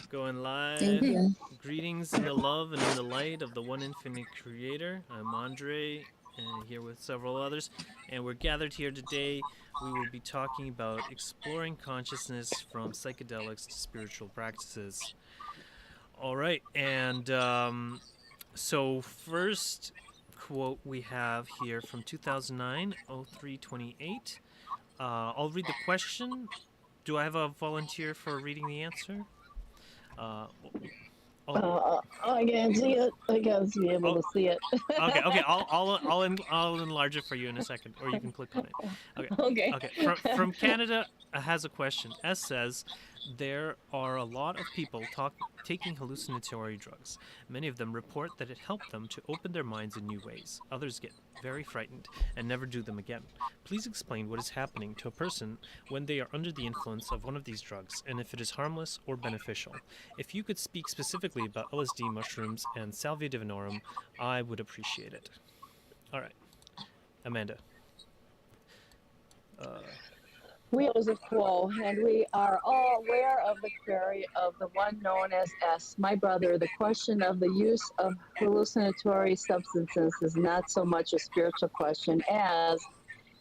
Going Thank live. you. Greetings in the love and in the light of the one infinite creator. I'm Andre, and here with several others. And we're gathered here today. We will be talking about exploring consciousness from psychedelics to spiritual practices. All right. And so, first quote we have here from 2009, 0328. I'll read the question. Do I have a volunteer for reading the answer? Uh, oh, I can't see it. I gotta be able oh, to see it. okay. I'll enlarge it for you in a second, or you can click on it. Okay, Okay. okay. From Canada has a question. S says there are a lot of people taking hallucinatory drugs. Many of them report that it helped them to open their minds in new ways. Others get very frightened and never do them again. Please explain what is happening to a person when they are under the influence of one of these drugs, and if it is harmless or beneficial. If you could speak specifically about LSD, mushrooms, and salvia divinorum, I would appreciate it. All right, Amanda. Uh, We are Joseph Quo, and we are all aware of the query of the one known as S. My brother, the question of the use of hallucinatory substances is not so much a spiritual question as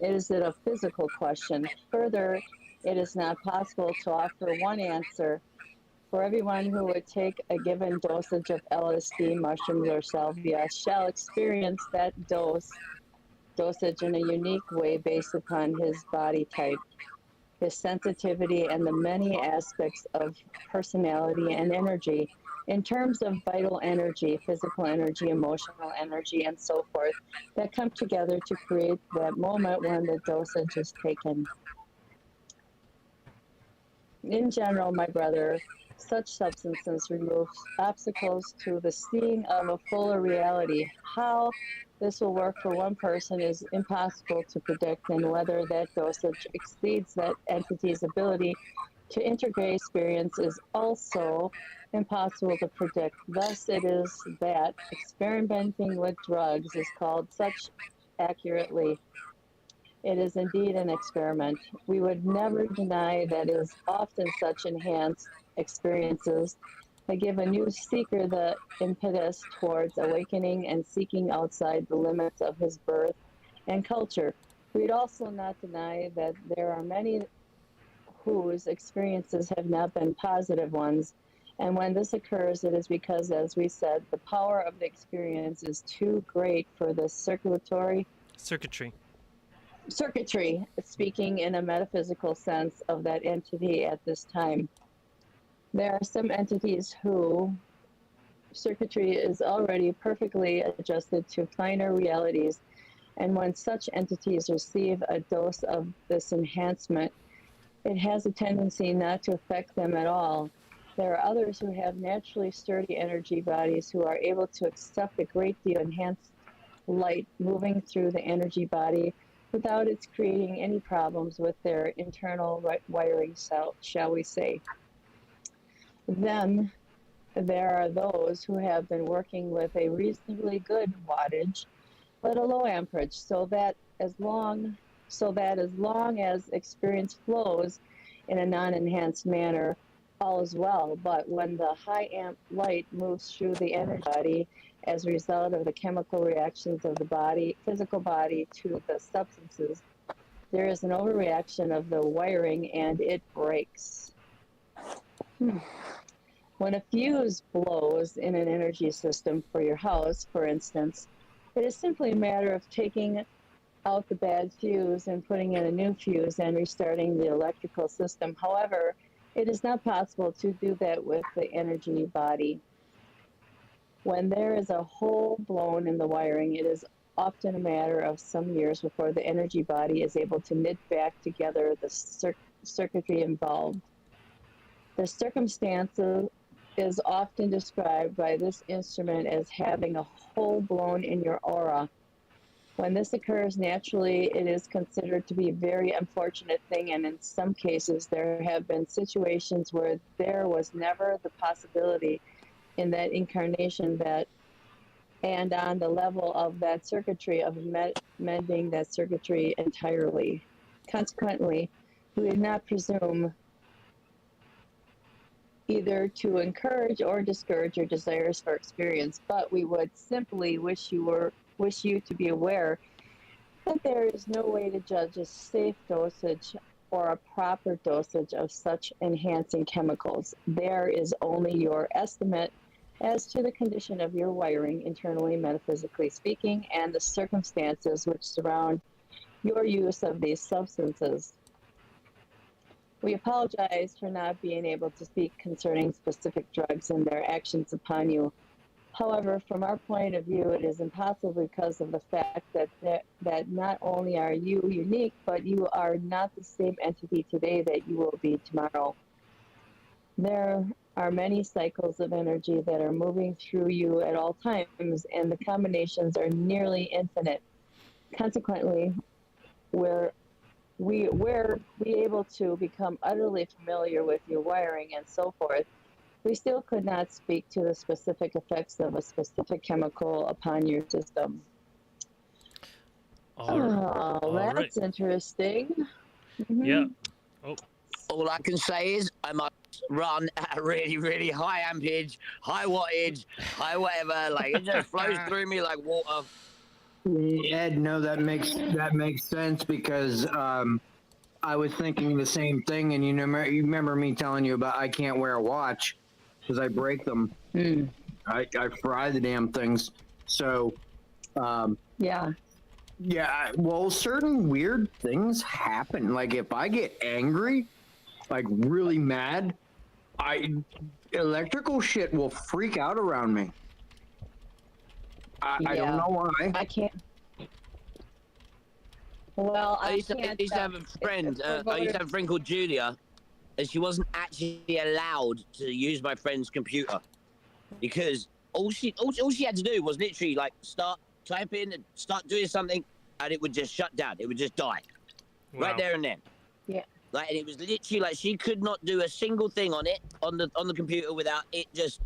it is a physical question. Further, it is not possible to offer one answer for everyone who would take a given dosage of LSD, mushrooms, or salvia shall experience that dosage in a unique way based upon his body type, his sensitivity, and the many aspects of personality and energy in terms of vital energy, physical energy, emotional energy, and so forth that come together to create that moment when the dosage is taken. In general, my brother, such substances remove obstacles to the seeing of a fuller reality. How this will work for one person is impossible to predict, and whether that dosage exceeds that entity's ability to integrate experience is also impossible to predict. Thus, it is that experimenting with drugs is called such accurately. It is indeed an experiment. We would never deny that it is often such enhanced experiences that give a new seeker the impetus towards awakening and seeking outside the limits of his birth and culture. We'd also not deny that there are many whose experiences have not been positive ones. And when this occurs, it is because, as we said, the power of the experience is too great for the circuitry. circuitry, speaking in a metaphysical sense of that entity at this time. There are some entities who circuitry is already perfectly adjusted to finer realities, and when such entities receive a dose of this enhancement, it has a tendency not to affect them at all. There are others who have naturally sturdy energy bodies who are able to accept a great deal of enhanced light moving through the energy body without its creating any problems with their internal wiring, shall we say. Then there are those who have been working with a reasonably good wattage, but a low amperage, so that as long as experience flows in a non-enhanced manner, all is well. But when the high amp light moves through the energy body as a result of the chemical reactions of the physical body to the substances, there is an overreaction of the wiring and it breaks. When a fuse blows in an energy system for your house, for instance, it is simply a matter of taking out the bad fuse and putting in a new fuse and restarting the electrical system. However, it is not possible to do that with the energy body. When there is a hole blown in the wiring, it is often a matter of some years before the energy body is able to knit back together the circuitry involved. The circumstance is often described by this instrument as having a hole blown in your aura. When this occurs naturally, it is considered to be a very unfortunate thing, and in some cases, there have been situations where there was never the possibility in that incarnation that, and on the level of that circuitry, of mending that circuitry entirely. Consequently, we would not presume either to encourage or discourage your desires for experience, but we would simply wish you to be aware that there is no way to judge a safe dosage or a proper dosage of such enhancing chemicals. There is only your estimate as to the condition of your wiring, internally, metaphysically speaking, and the circumstances which surround your use of these substances. We apologize for not being able to speak concerning specific drugs and their actions upon you. However, from our point of view, it is impossible because of the fact that not only are you unique, but you are not the same entity today that you will be tomorrow. There are many cycles of energy that are moving through you at all times, and the combinations are nearly infinite. Consequently, we're able to become utterly familiar with your wiring and so forth. We still could not speak to the specific effects of a specific chemical upon your system. All That's right. interesting. Yeah. Oh, All I can say is I must run at a really, really high ampage, high wattage, high whatever. Like it just flows through me like water. Ed, no, that makes sense because I was thinking the same thing, and you remember me telling you about I can't wear a watch because I break them. I fry the damn things. So, Yeah. yeah. Well, certain weird things happen. Like if I get angry, like really mad, electrical shit will freak out around me. I don't know why. I can't. Well, I used to have a friend. I used to have a friend called Julia, and she wasn't actually allowed to use my friend's computer because all she had to do was literally like start typing and start doing something, and it would just shut down. It would just die right there and then. Yeah. Like, and it was literally like she could not do a single thing on it on the computer without it just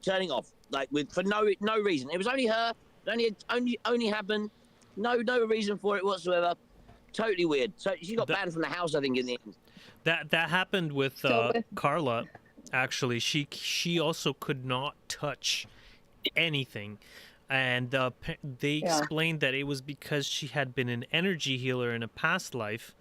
turning off. Like for no reason. It was only her. It only happened. No reason for it whatsoever. Totally weird. So she got banned from the house, I think, in the end. that happened with Carla. Actually, she also could not touch anything, and they explained that it was because she had been an energy healer in a past life,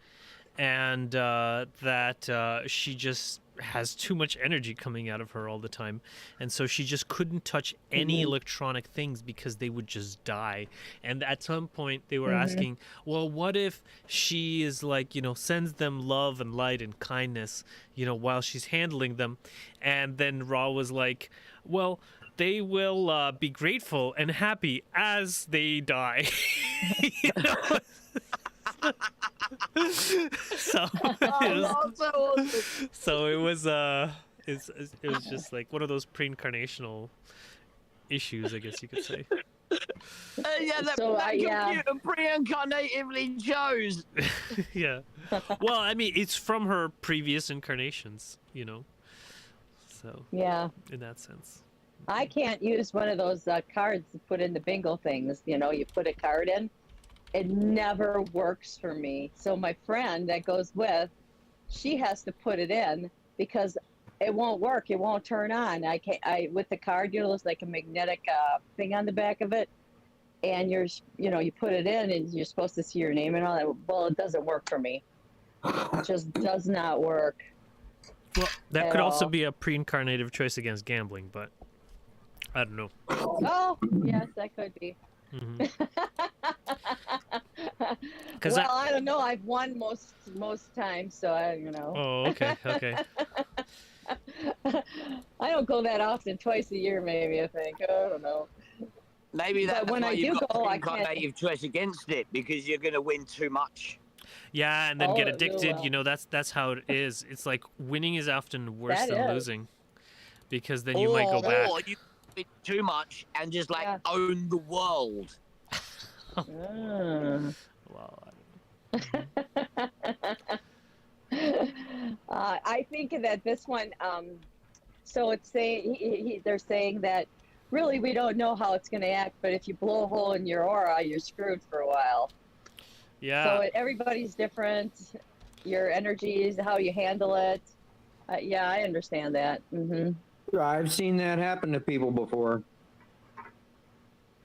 and that she just has too much energy coming out of her all the time, and so she just couldn't touch any electronic things because they would just die. And at some point they were asking, well, what if she is like, sends them love and light and kindness, while she's handling them? And then Ra was like, well, they will be grateful and happy as they die. So it was it was just like one of those pre-incarnational issues, I guess you could say. That computer pre-incarnatively chose. Yeah. Well, I mean, it's from her previous incarnations, So yeah, in that sense. I can't use one of those cards to put in the bingo things. You put a card in. It never works for me. So my friend that goes with, she has to put it in because it won't work. It won't turn on. With the card, there's like a magnetic thing on the back of it, and you put it in, and you're supposed to see your name and all that. Well, it doesn't work for me. It just does not work. Well, that could also be a pre-incarnative choice against gambling, but I don't know. Oh, yes, that could be. Well, I don't know. I've won most times, so Oh, okay. I don't go that often. Twice a year, maybe. I think. I don't know. Maybe that's why you've got a pre-incarnative choice against it, because you're going to win too much. Yeah, and then get addicted. That's how it is. It's like winning is often worse than losing, because then you might go back. Or you win too much and just own the world. Well, I don't know. I think that this one. So it's saying they're saying that really we don't know how it's going to act, but if you blow a hole in your aura, you're screwed for a while. Yeah. So everybody's different. Your energies, how you handle it. Yeah, I understand that. I've seen that happen to people before.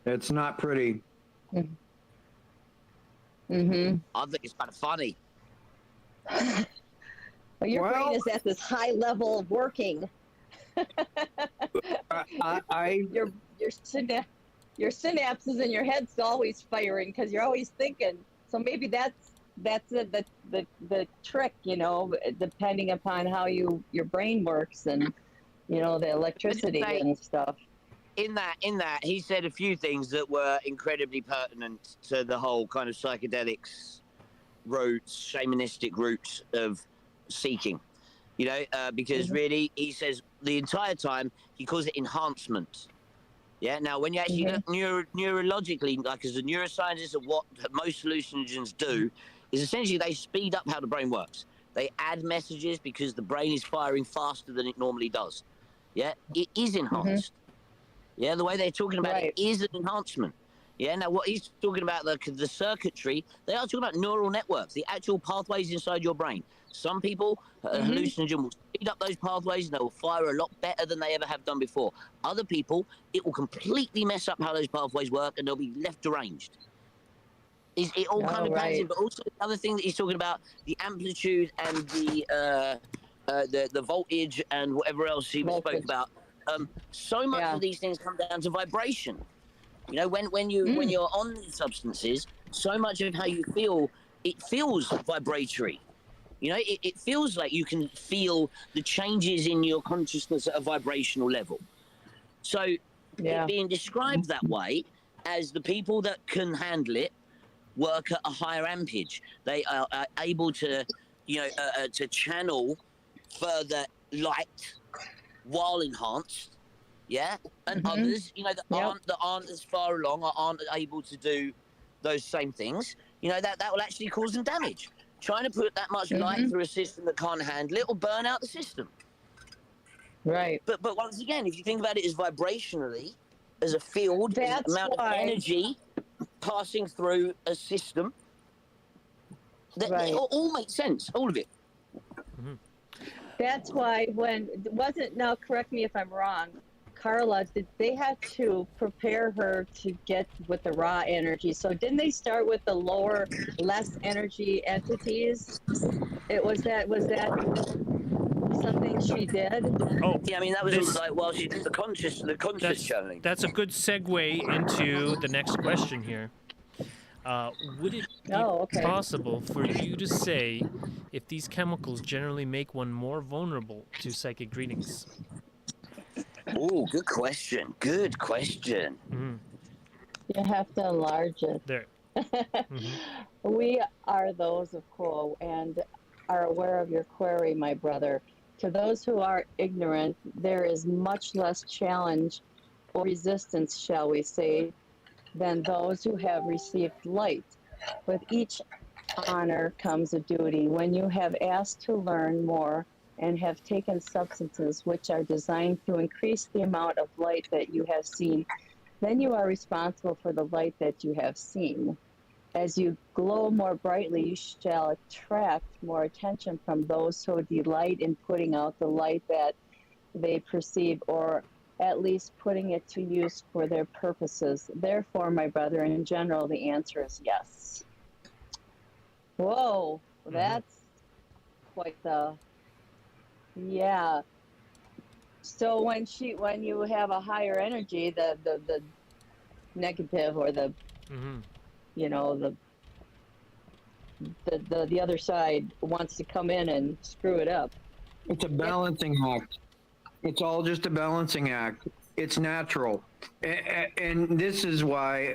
It's not pretty. I think it's kind of funny. Well, your brain Well, is at this high level of working. I Your synapses in your head's always firing because you're always thinking. So maybe that's the trick, depending upon how your brain works and the electricity say, and stuff. in that, he said a few things that were incredibly pertinent to the whole kind of psychedelics roots, shamanistic roots of seeking. Because really, he says the entire time he calls it enhancement. Yeah. Now, when you actually look neurologically, like as a neuroscientist, of what most hallucinogens do, is essentially they speed up how the brain works. They add messages because the brain is firing faster than it normally does. Yeah, it is enhanced. Yeah, the way they're talking about it is an enhancement. Yeah, now what he's talking about, the circuitry, they are talking about neural networks, the actual pathways inside your brain. Some people, a hallucinogen will speed up those pathways and they will fire a lot better than they ever have done before. Other people, it will completely mess up how those pathways work and they'll be left deranged. It all kind of pans in, but also the other thing that he's talking about, the amplitude and the voltage and whatever else he spoke about. So much of these things come down to vibration. When you're on these substances, so much of how you feel, it feels vibratory. It feels like you can feel the changes in your consciousness at a vibrational level. So it being described that way as the people that can handle it work at a higher ampage. They are able to, to channel further light while enhanced. Yeah, and others, that aren't as far along or aren't able to do those same things. That will actually cause them damage. Trying to put that much light through a system that can't handle it will burn out the system. Right. But once again, if you think about it as vibrationally, as a field, as an amount of energy passing through a system, that it all makes sense, all of it. That's why now correct me if I'm wrong, Carla, did they have to prepare her to get with the raw energy? So didn't they start with the lower, less energy entities? Was that something she did? Oh, yeah, I mean that was like while she did the conscious channeling. That's a good segue into the next question here. Would it be possible for you to say if these chemicals generally make one more vulnerable to psychic readings? Oh, good question. Good question. You have to enlarge it. There. We are those of Ko and are aware of your query, my brother. To those who are ignorant, there is much less challenge or resistance, shall we say, than those who have received light. With each honor comes a duty. When you have asked to learn more and have taken substances which are designed to increase the amount of light that you have seen, then you are responsible for the light that you have seen. As you glow more brightly, you shall attract more attention from those who delight in putting out the light that they perceive, or at least putting it to use for their purposes. Therefore, my brother, in general, the answer is yes. Whoa, that's quite the... Yeah. So when you have a higher energy, the negative or the the other side wants to come in and screw it up. It's a balancing act. It's all just a balancing act. It's natural, and this is why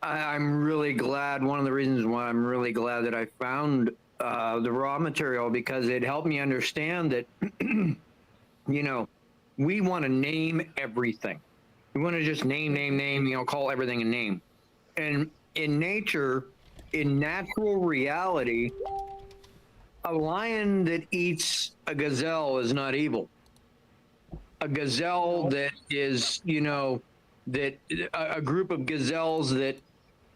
I'm really glad. One of the reasons why I'm really glad that I found the raw material, because it helped me understand that, we want to name everything. We want to just name, call everything a name. And in nature, in natural reality, a lion that eats a gazelle is not evil. A gazelle that is, that a group of gazelles that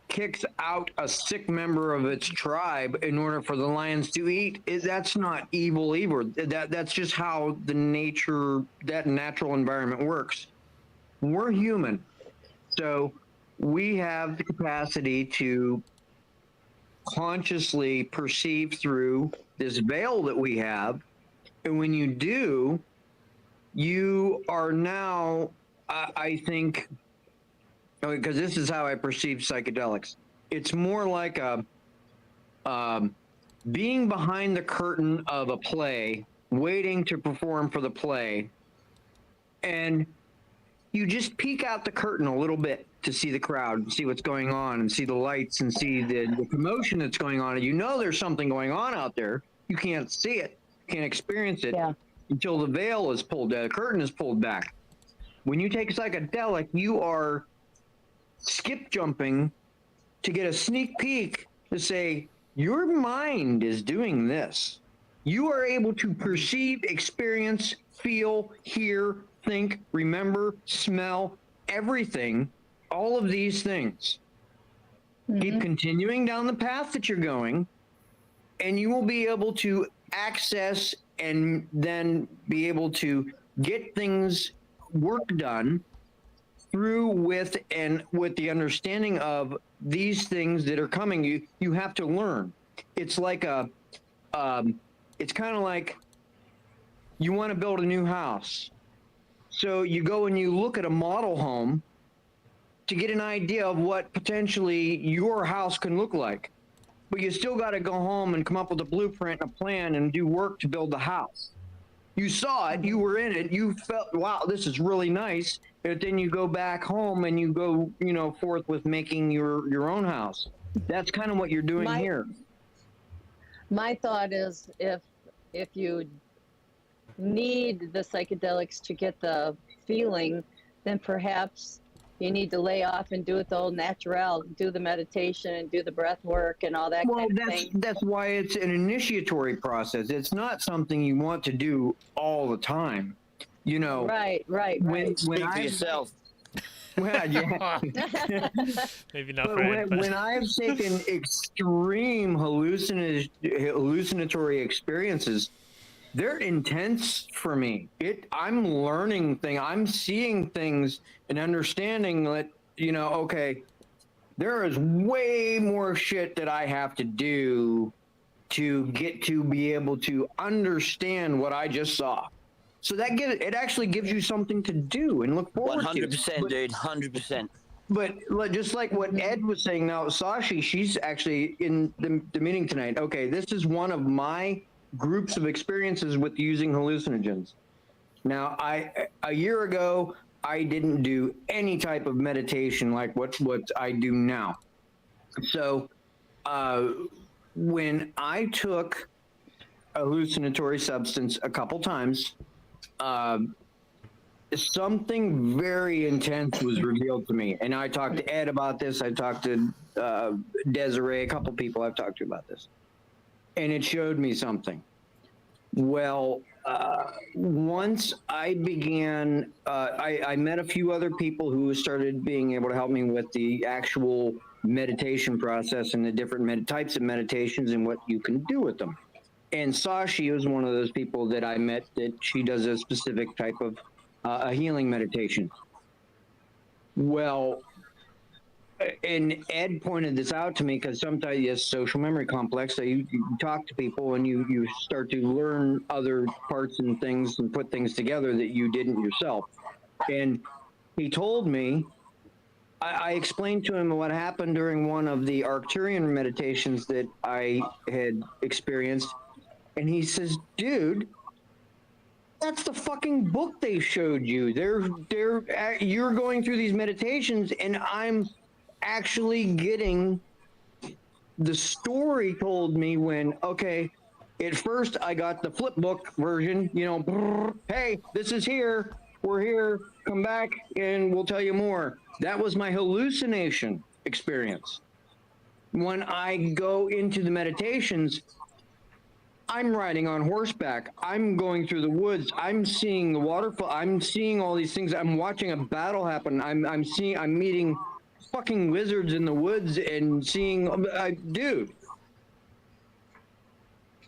kicks out a sick member of its tribe in order for the lions to eat, that's not evil either. That's just how that natural environment works. We're human, so we have the capacity to consciously perceive through this veil that we have. And when you do, you are now, I think, because this is how I perceive psychedelics. It's more like being behind the curtain of a play, waiting to perform for the play, and you just peek out the curtain a little bit to see the crowd, and see what's going on, and see the lights, and see the commotion that's going on. And you know there's something going on out there. You can't see it, can't experience it until the veil is pulled, the curtain is pulled back. When you take a psychedelic, you are skip jumping to get a sneak peek to say, your mind is doing this. You are able to perceive, experience, feel, hear, think, remember, smell, everything, all of these things. Mm-hmm. Keep continuing down the path that you're going, and you will be able to access and then be able to get things, work done through with the understanding of these things that are coming. You have to learn. It's like it's kind of like you want to build a new house. So you go and you look at a model home to get an idea of what potentially your house can look like. But you still got to go home and come up with a blueprint, a plan, and do work to build the house. You saw it, you were in it, you felt, wow, this is really nice. But then you go back home and you go, forth with making your own house. That's kind of what you're doing here. My thought is if you need the psychedelics to get the feeling, then perhaps you need to lay off and do it the old natural, do the meditation and do the breath work and all that kind of thing. That's why it's an initiatory process. It's not something you want to do all the time. Right. When Speak for yourself. Well, yeah. Maybe not. When I've taken extreme hallucinatory experiences, they're intense for me. I'm learning things. I'm seeing things and understanding that, okay, there is way more shit that I have to do to get to be able to understand what I just saw. So it actually gives you something to do and look forward 100%, to. 100%, dude, 100%. But just like what Ed was saying now, Sashi, she's actually in the meeting tonight. Okay, this is one of my groups of experiences with using hallucinogens. Now, a year ago, I didn't do any type of meditation like what I do now. So when I took a hallucinatory substance a couple times, something very intense was revealed to me. And I talked to Ed about this. I talked to Desiree, a couple people I've talked to about this. And it showed me something. Well, once I began, I met a few other people who started being able to help me with the actual meditation process and the different types of meditations and what you can do with them. And Sashi was one of those people that I met that she does a specific type of a healing meditation. Well, and Ed pointed this out to me because sometimes yes, social memory complex. So you talk to people and you start to learn other parts and things and put things together that you didn't yourself. And he told me, I explained to him what happened during one of the Arcturian meditations that I had experienced. And he says, dude, that's the fucking book they showed you. You're going through these meditations and I'm actually getting the story told me when, okay, at first I got the flip book version, hey, this is here, we're here, come back and we'll tell you more. That was my hallucination experience. When I go into the meditations, I'm riding on horseback. I'm going through the woods. I'm seeing the waterfall. I'm seeing all these things. I'm watching a battle happen. I'm meeting fucking wizards in the woods and seeing, dude,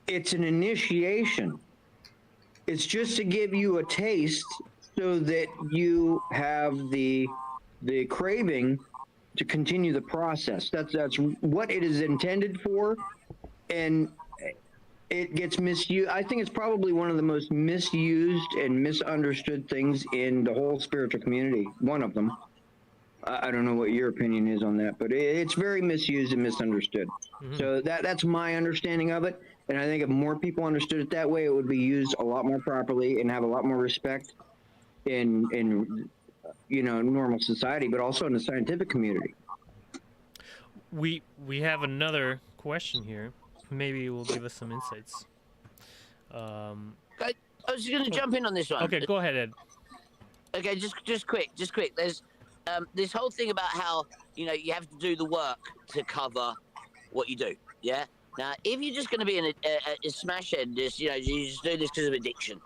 it's an initiation. It's just to give you a taste so that you have the craving to continue the process. That's what it is intended for, and it gets misused. I think it's probably one of the most misused and misunderstood things in the whole spiritual community. One of them. I don't know what your opinion is on that, but it's very misused and misunderstood. So that's my understanding of it. And I think if more people understood it that way, it would be used a lot more properly and have a lot more respect in normal society, but also in the scientific community. We have another question here. Maybe it will give us some insights. I was just going to jump in on this one. Okay, go ahead, Ed. Okay, just quick. There's this whole thing about how you have to do the work to cover what you do. Yeah. Now, if you're just going to be a smash head, you just do this because of addiction.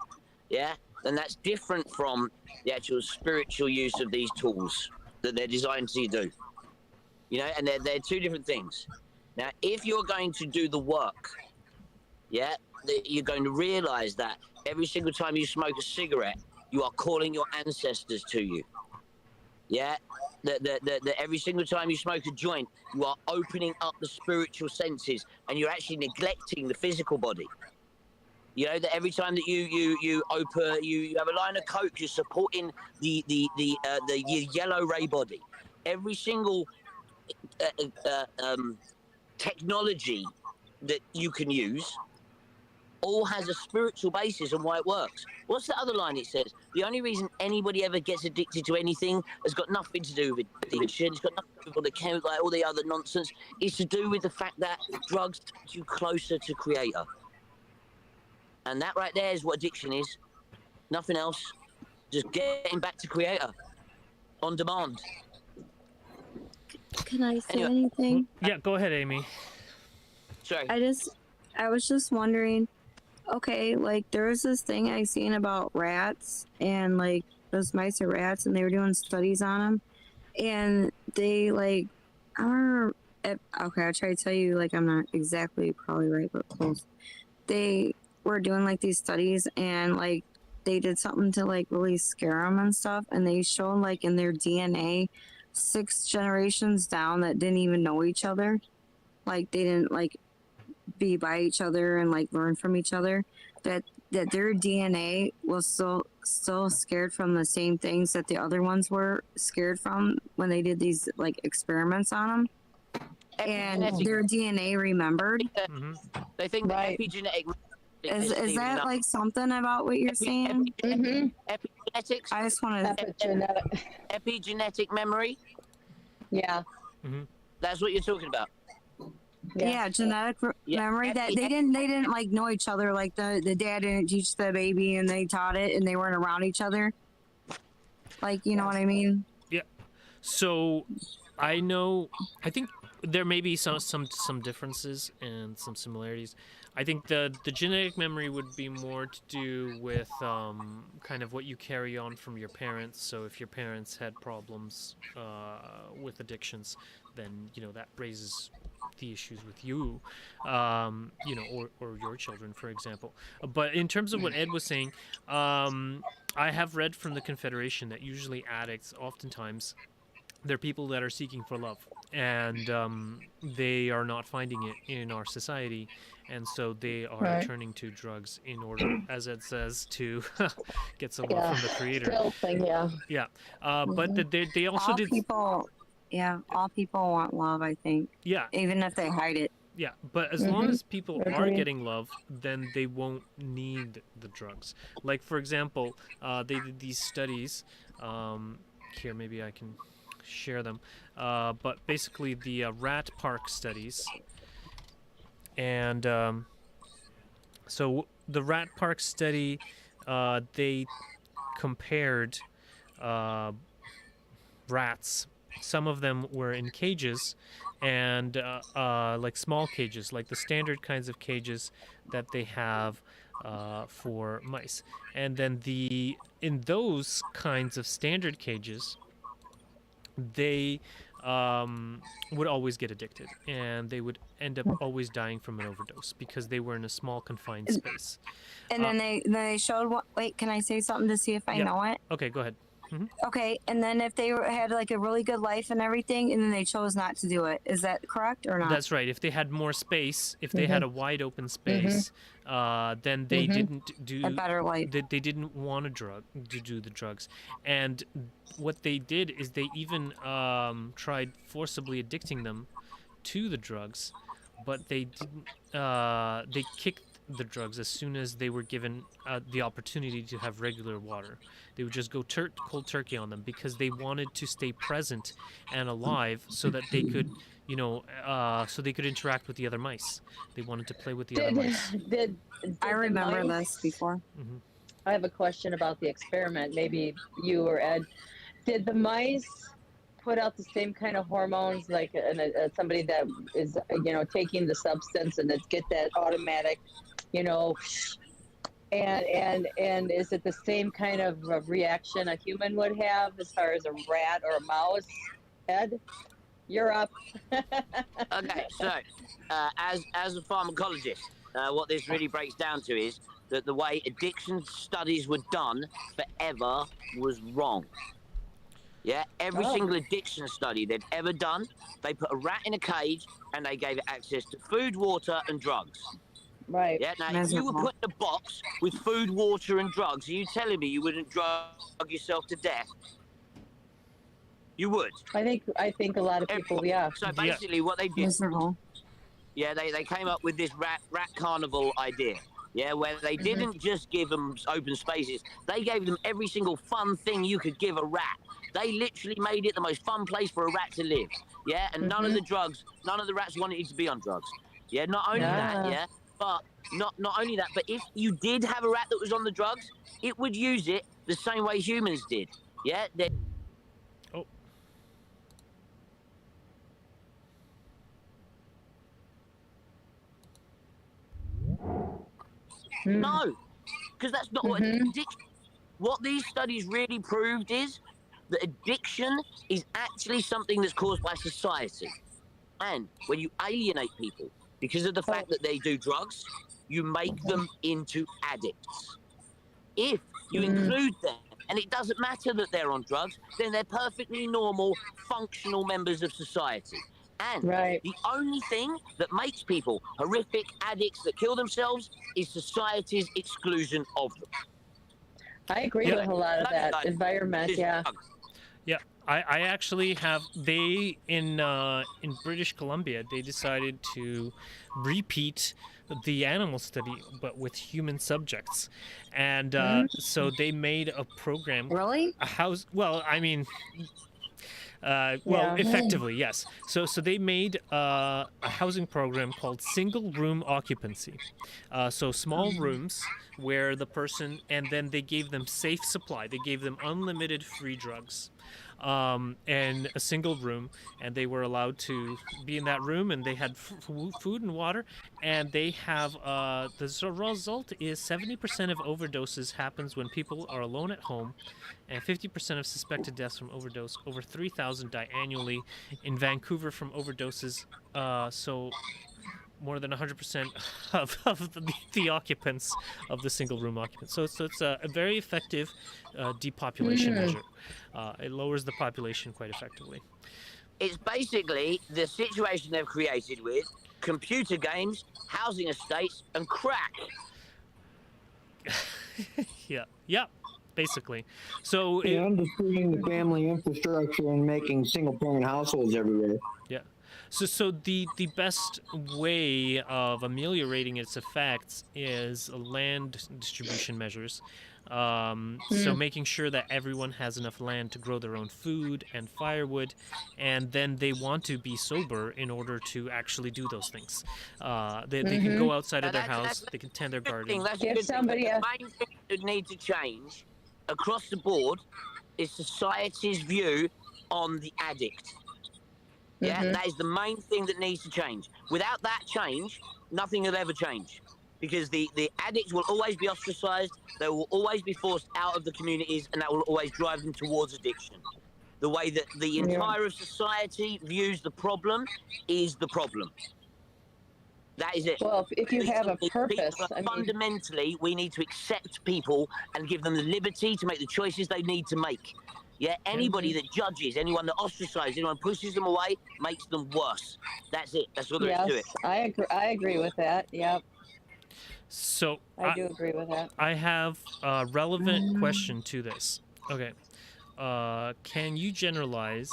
Yeah. Then that's different from the actual spiritual use of these tools that they're designed to do. And they're two different things. Now, if you're going to do the work, yeah, you're going to realize that every single time you smoke a cigarette, you are calling your ancestors to you. Yeah, that every single time you smoke a joint, you are opening up the spiritual senses, and you're actually neglecting the physical body. That every time that you have a line of coke, you're supporting the yellow ray body. Every single technology that you can use all has a spiritual basis on why it works. What's the other line it says? The only reason anybody ever gets addicted to anything has got nothing to do with addiction. It's got nothing to do with all the chemical, like all the other nonsense. It's to do with the fact that drugs take you closer to Creator. And that right there is what addiction is. Nothing else. Just getting back to Creator. On demand. Can I say anything? Yeah, go ahead, Amy. Sorry. I was just wondering, okay, like there was this thing I seen about rats, and like those mice are rats, and they were doing studies on them, and they like, I remember, okay, I'll try to tell you, like I'm not exactly probably right, but close. They were doing like these studies, and like they did something to like really scare them and stuff, and they showed like in their DNA 6 generations down that didn't even know each other, like they didn't like be by each other and like learn from each other, that their DNA was still scared from the same things that the other ones were scared from when they did these like experiments on them, and their DNA remembered. They think Right. the epigenetic. Is that like something about what you're saying? Epigenetics. I just want to. Epigenetic memory. Yeah. That's what you're talking about. Yeah, genetic memory that they didn't like know each other. Like the dad didn't teach the baby, and they taught it, and they weren't around each other. Like, you know what I mean? Yeah. So, I think there may be some differences and some similarities. I think the genetic memory would be more to do with kind of what you carry on from your parents. So if your parents had problems with addictions, then that raises the issues with you, or your children, for example. But in terms of what Ed was saying, I have read from the Confederation that usually addicts, oftentimes, they're people that are seeking for love, and they are not finding it in our society, and so they are turning to drugs in order, as Ed says, to get some love from the Creator. Still thing, yeah. Yeah, but they also did. All people want love, I think. Yeah. Even if they hide it. Yeah, but as long as people are getting love, then they won't need the drugs. Like, for example, they did these studies. Here, maybe I can share them. But basically, the rat park studies. And so the rat park study, they compared rats. Some of them were in cages, and like small cages, like the standard kinds of cages that they have for mice. And then in those kinds of standard cages, they would always get addicted, and they would end up always dying from an overdose because they were in a small confined space. And then they showed what. Wait, can I say something to see if I Yeah. know it? Okay, go ahead. Okay, and then if they had like a really good life and everything, and then they chose not to do it, is that correct or not? That's right. If they had more space, if they had a wide open space, then they didn't do A better life. They didn't want to do the drugs. And what they did is they even tried forcibly addicting them to the drugs, but they didn't. They kicked the drugs as soon as they were given the opportunity to have regular water. They would just go cold turkey on them because they wanted to stay present and alive so that they could, so they could interact with the other mice. They wanted to play with the other mice. Did I the remember mice- this before. I have a question about the experiment. Maybe you or Ed. Did the mice put out the same kind of hormones like somebody that is, taking the substance and get that automatic, and is it the same kind of reaction a human would have as far as a rat or a mouse? Ed, you're up. Okay, so as a pharmacologist, what this really breaks down to is that the way addiction studies were done forever was wrong. Yeah, every single addiction study they'd ever done, they put a rat in a cage and they gave it access to food, water, and drugs. Right. Yeah, now if you were put in a box with food, water, and drugs, are you telling me you wouldn't drug yourself to death? You would. I think a lot of people, yeah. So basically what they did, Miserable. yeah, they came up with this rat carnival idea. Yeah, where they didn't just give them open spaces, they gave them every single fun thing you could give a rat. They literally made it the most fun place for a rat to live. Yeah, and none of the rats wanted to be on drugs. Yeah, not only that, yeah, but not only that, but if you did have a rat that was on the drugs, it would use it the same way humans did. Yeah. Oh. No, because that's not what addiction. What these studies really proved is that addiction is actually something that's caused by society. And when you alienate people because of the fact that they do drugs, you make them into addicts. If you include them, and it doesn't matter that they're on drugs, then they're perfectly normal, functional members of society. And the only thing that makes people horrific addicts that kill themselves is society's exclusion of them. I agree with a lot of that. Environment, yeah. Yeah, I actually have. They in British Columbia, they decided to repeat the animal study, but with human subjects, and so they made a program. Really? A house. Well, I mean. Effectively, yes. So they made a housing program called single room occupancy. So small rooms where the person, and then they gave them safe supply. They gave them unlimited free drugs. And a single room, and they were allowed to be in that room, and they had food and water, and they have the result is 70% of overdoses happens when people are alone at home, and 50% of suspected deaths from overdose. Over 3,000 die annually in Vancouver from overdoses. So more than 100% of the occupants of the single room occupants. So it's a very effective depopulation measure. It lowers the population quite effectively. It's basically the situation they've created with computer games, housing estates, and crack. Yeah, basically. So I'm destroying the family infrastructure and making single-parent households everywhere. Yeah. So the best way of ameliorating its effects is land distribution measures. So making sure that everyone has enough land to grow their own food and firewood, and then they want to be sober in order to actually do those things. They can go outside of their house, they can tend their garden. That's a good thing. The main thing that needs to change across the board is society's view on the addict. Yeah, that is the main thing that needs to change. Without that change, nothing will ever change. Because the addicts will always be ostracized, they will always be forced out of the communities, and that will always drive them towards addiction. The way that the entire of society views the problem is the problem. That is it. Well, if you have a purpose, I mean, Fundamentally, we need to accept people and give them the liberty to make the choices they need to make. Yeah, anybody that judges, anyone that ostracizes, anyone pushes them away, makes them worse. That's it. That's all there is to it. yes, I agree with that. Yep, So I do agree with that. I have a relevant question to this. Okay. Can you generalize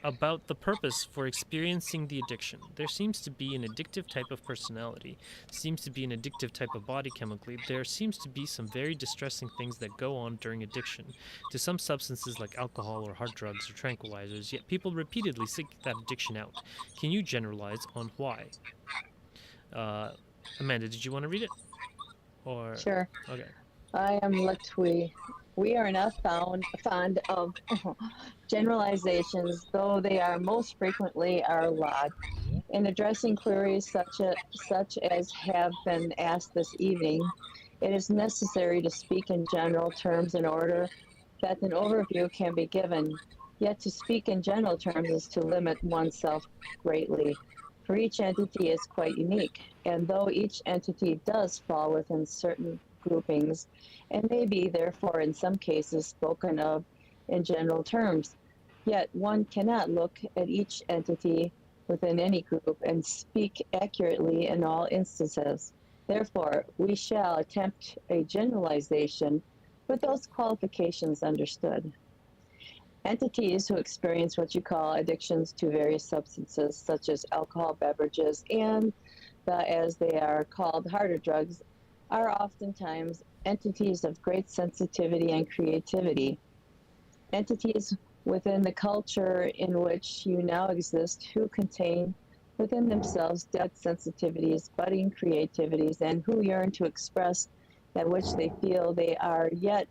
about the purpose for experiencing the addiction? There seems to be an addictive type of personality, seems to be an addictive type of body chemically. There seems to be some very distressing things that go on during addiction to some substances like alcohol or hard drugs or tranquilizers, yet people repeatedly seek that addiction out. Can you generalize on why? Amanda, did you want to read it? Or Sure. Okay. I am Latwi. We are not fond of generalizations, though they are most frequently our lot. In addressing queries such as have been asked this evening, it is necessary to speak in general terms in order that an overview can be given. Yet to speak in general terms is to limit oneself greatly, for each entity is quite unique, and though each entity does fall within certain groupings, and may be therefore in some cases spoken of in general terms, yet one cannot look at each entity within any group and speak accurately in all instances. Therefore, we shall attempt a generalization with those qualifications understood. Entities who experience what you call addictions to various substances, such as alcohol beverages and as they are called, harder drugs, are oftentimes entities of great sensitivity and creativity. Entities within the culture in which you now exist who contain within themselves depth sensitivities, budding creativities, and who yearn to express that which they feel they are, yet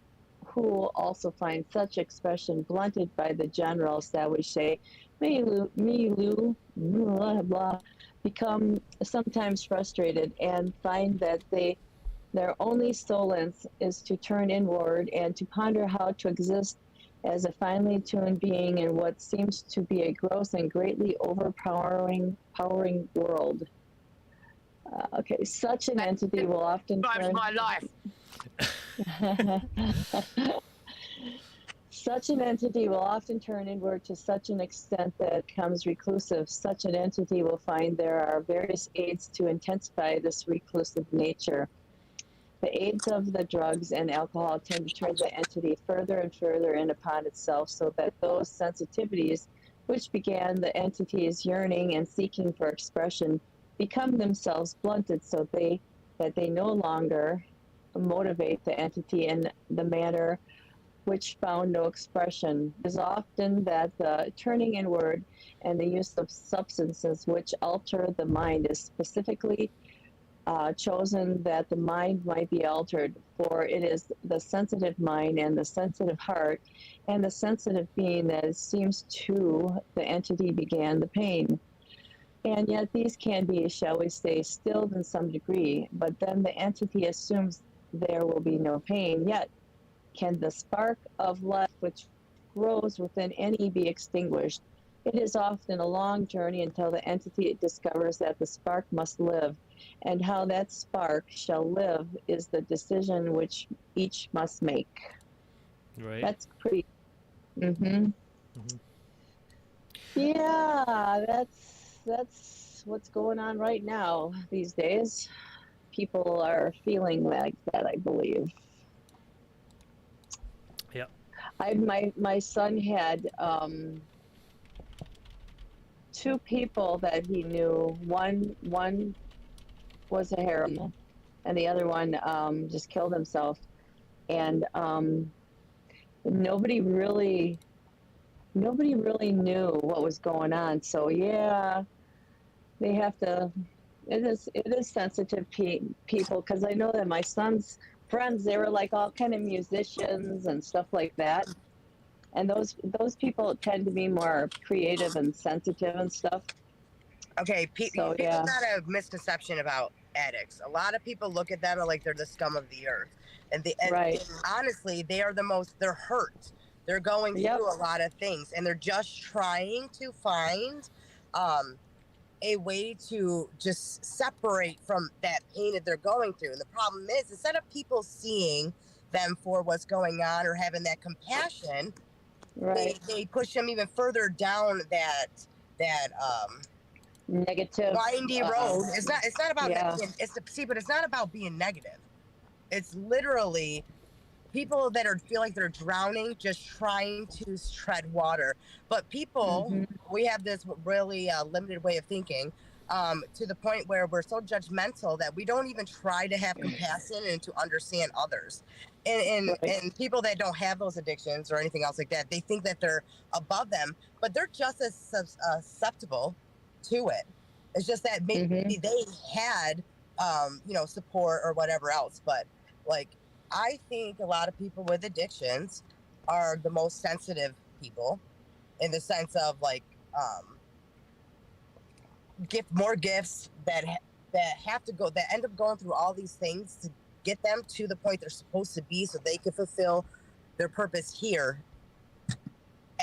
who also find such expression blunted by the generals that we say, blah, blah, become sometimes frustrated and find that their only solace is to turn inward and to ponder how to exist as a finely tuned being in what seems to be a gross and greatly overpowering world. Okay, such an entity will often Drives my life. Such an entity will often turn inward to such an extent that it becomes reclusive. Such an entity will find there are various aids to intensify this reclusive nature. The aids of the drugs and alcohol tend to turn the entity further and further in upon itself, so that those sensitivities which began the entity's yearning and seeking for expression become themselves blunted, so that they no longer motivate the entity in the manner which found no expression. It is often that the turning inward and the use of substances which alter the mind is specifically chosen that the mind might be altered, for it is the sensitive mind and the sensitive heart and the sensitive being that it seems to the entity began the pain. And yet these can be, shall we say, stilled in some degree, but then the entity assumes there will be no pain. Yet can the spark of life which grows within any be extinguished? It is often a long journey until the entity discovers that the spark must live, and how that spark shall live is the decision which each must make. Right. That's pretty. Yeah, that's what's going on right now these days. People are feeling like that, I believe. Yep. My son had two people that he knew. One was a heroin, and the other one just killed himself. And nobody really knew what was going on. So yeah, they have to. It is sensitive people, because I know that my son's friends, they were like all kind of musicians and stuff like that, and those people tend to be more creative and sensitive and stuff. Okay, So, people yeah. got a misconception about addicts. A lot of people look at them like they're the scum of the earth, and Right. and honestly, they're hurt. They're going Yep. through a lot of things, and they're just trying to find a way to just separate from that pain that they're going through. And the problem is, instead of people seeing them for what's going on or having that compassion, Right. they push them even further down that Negative. windy road. It's not about yeah. but it's not about being negative. It's literally people that feel like they're drowning, just trying to tread water. But people, we have this really limited way of thinking, to the point where we're so judgmental that we don't even try to have compassion and to understand others. And people that don't have those addictions or anything else like that, they think that they're above them, but they're just as susceptible to it. It's just that maybe they had, support or whatever else. But like, I think a lot of people with addictions are the most sensitive people, in the sense of like, more gifts that end up going through all these things to get them to the point they're supposed to be, so they can fulfill their purpose here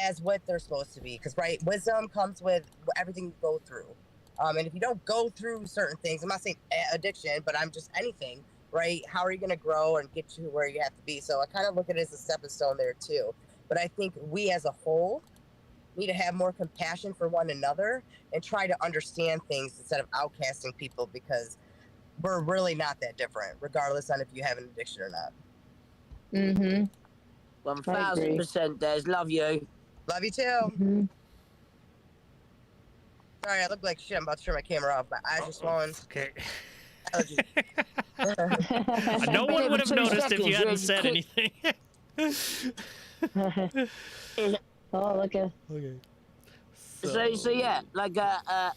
as what they're supposed to be. Because wisdom comes with everything you go through, and if you don't go through certain things, I'm not saying addiction, but I'm just anything, right? How are you going to grow and get you where you have to be? So I kind of look at it as a stepping stone there too. But I think we as a whole need to have more compassion for one another and try to understand things instead of outcasting people, because we're really not that different, regardless on if you have an addiction or not. 1000%, Des. Love you. Love you too. Sorry, I look like shit. I'm about to turn my camera off. My eyes are swollen. Okay. Allergies. No one would have 2 noticed if you hadn't seconds, said anything. Oh, look at. Okay. So yeah, like a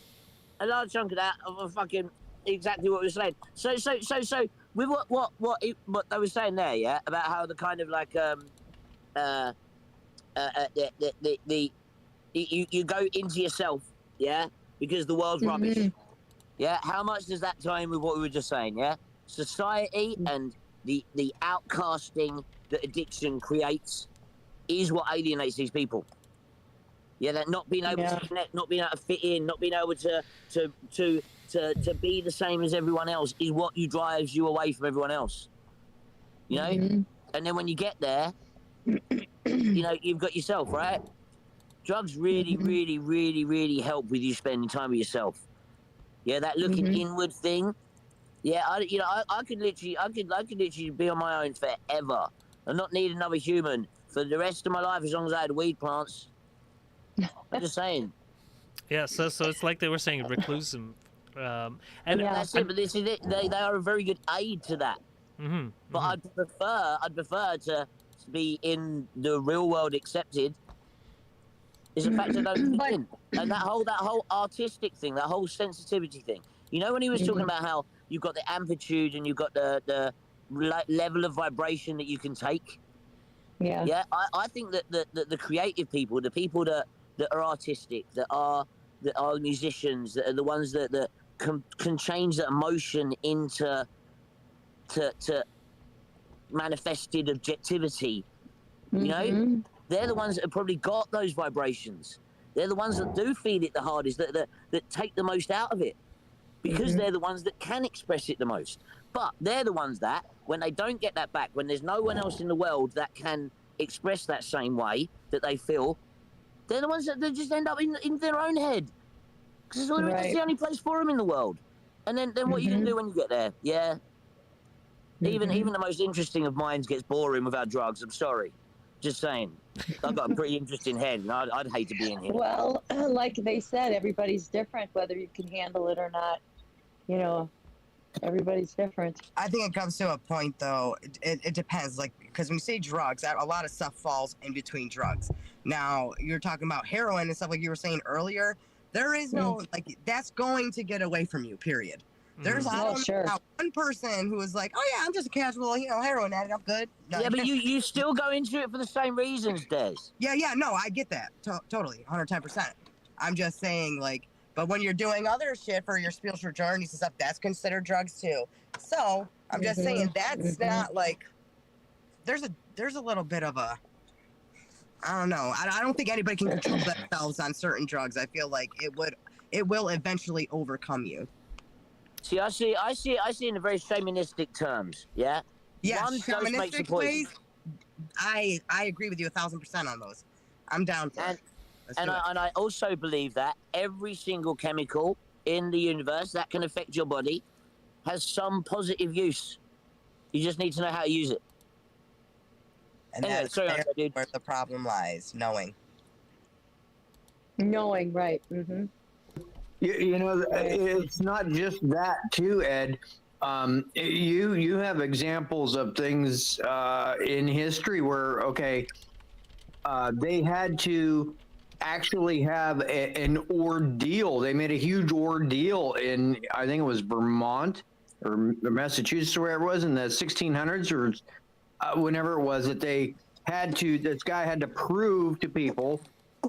large chunk of that of fucking exactly what we were saying. So with what they were saying there, yeah, about how the kind of like you go into yourself, yeah, because the world's rubbish. Yeah, how much does that tie in with what we were just saying? Yeah, society and the outcasting that addiction creates is what alienates these people. Yeah, that not being able to connect, not being able to fit in, not being able to be the same as everyone else is what drives you away from everyone else. You know, and then when you get there, you know, you've got yourself, right? Drugs really, really, really, really help with you spending time with yourself. Yeah, that looking inward thing. Yeah, I could literally be on my own forever and not need another human for the rest of my life as long as I had weed plants. I'm just saying. Yeah, so it's like they were saying reclusum, and that's it. But this is it. They are a very good aid to that. But I'd prefer to be in the real world accepted. Is the fact that I don't fit in, and that whole artistic thing, that whole sensitivity thing. You know, when he was talking about how you've got the amplitude and you've got the level of vibration that you can take. Yeah. Yeah, I think that the creative people, the people that are artistic, that are musicians, that are the ones that can change that emotion into to manifested objectivity. You know, they're the ones that have probably got those vibrations. They're the ones that do feel it the hardest, that take the most out of it, because they're the ones that can express it the most. But they're the ones that, when they don't get that back, when there's no one else in the world that can express that same way that they feel, they're the ones that they just end up in their own head. Because it's the only place for them in the world. And then what are you going to do when you get there? Yeah. Even the most interesting of minds gets boring without drugs. I'm sorry. Just saying. I've got a pretty interesting head, and I'd hate to be in here. Well, like they said, everybody's different, whether you can handle it or not. You know, everybody's different. I think it comes to a point, though. It depends, like, because when you say drugs, a lot of stuff falls in between drugs. Now, you're talking about heroin and stuff like you were saying earlier. There is no, like, that's going to get away from you, period. There's not one person who is like, oh yeah, I'm just a casual, heroin addict, I'm good. No. Yeah, but you still go into it for the same reasons, Des. Yeah, no, I get that. Totally, 110%. I'm just saying, like, but when you're doing other shit for your spiritual journeys and stuff, that's considered drugs too. So I'm just saying that's not like, there's a little bit of a I don't know. I don't think anybody can control themselves on certain drugs. I feel like it will eventually overcome you. See, I see it in a very shamanistic terms. Yeah. Yeah, One dose makes a shamanistic poison. ways. I agree with you 1,000% on those. I'm down for it. Let's do it. And I also believe that every single chemical in the universe that can affect your body has some positive use. You just need to know how to use it. And Anyway, that's sorry, dude. where the problem lies, knowing. Knowing, right. Mm-hmm. You know, it's not just that too, Ed. You have examples of things in history where, okay, they had to actually have an ordeal. They made a huge ordeal in, I think it was Vermont or Massachusetts, or wherever it was, in the 1600s or whenever it was, that this guy had to prove to people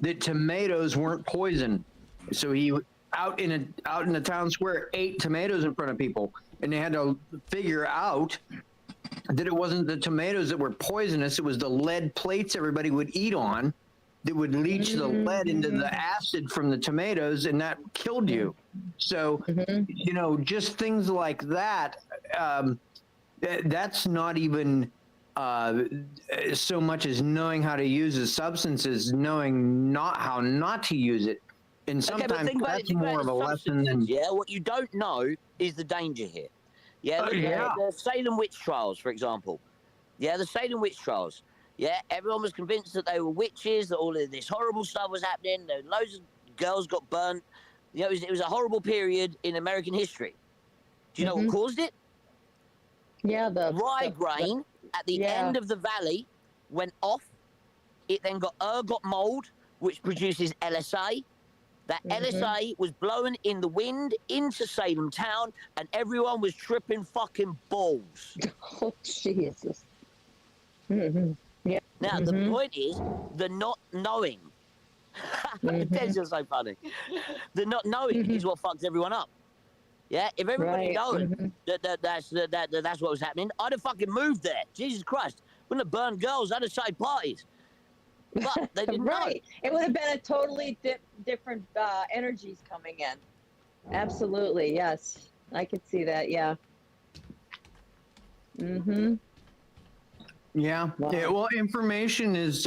that tomatoes weren't poison. So he out in the town square ate tomatoes in front of people, and they had to figure out that it wasn't the tomatoes that were poisonous, it was the lead plates everybody would eat on that would leach the lead into the acid from the tomatoes, and that killed you. So, you know, just things like that, that's not even so much as knowing how to use a substance as knowing not how not to use it. And sometimes that's more of a lesson than... Yeah, what you don't know is the danger here. Yeah, the Salem witch trials, for example. Yeah, the Salem witch trials. Yeah, everyone was convinced that they were witches, that all of this horrible stuff was happening. Loads of girls got burnt. You know, it was a horrible period in American history. Do you know what caused it? Yeah, the rye grain at the end of the valley went off. It then got ergot mold, which produces LSA. That LSA was blown in the wind into Salem town, and everyone was tripping fucking balls. Oh, Jesus. Yeah. Now, the point is the not knowing. That's just so funny. The not knowing is what fucks everyone up. Yeah, if everybody known that's what was happening, I'd have fucking moved there. Jesus Christ. Wouldn't have burned girls, I'd have started parties. But they didn't know. It would have been a totally different energies coming in. Absolutely, yes. I could see that, yeah. Yeah. Wow. Yeah, well, information is,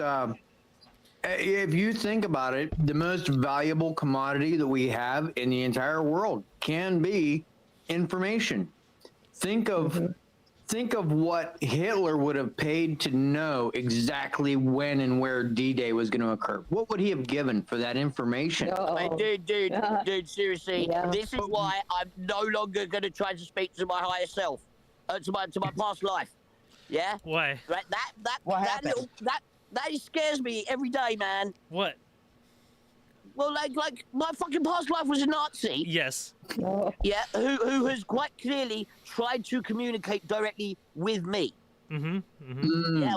if you think about it, the most valuable commodity that we have in the entire world can be information. Think of what Hitler would have paid to know exactly when and where D-Day was going to occur. What would he have given for that information? Dude, seriously, this is why I'm no longer going to try to speak to my higher self, to my past life. Yeah. Why? Right. That scares me every day, man. What? Well, like my fucking past life was a Nazi. Yes. Yeah. Who has quite clearly tried to communicate directly with me. Yeah.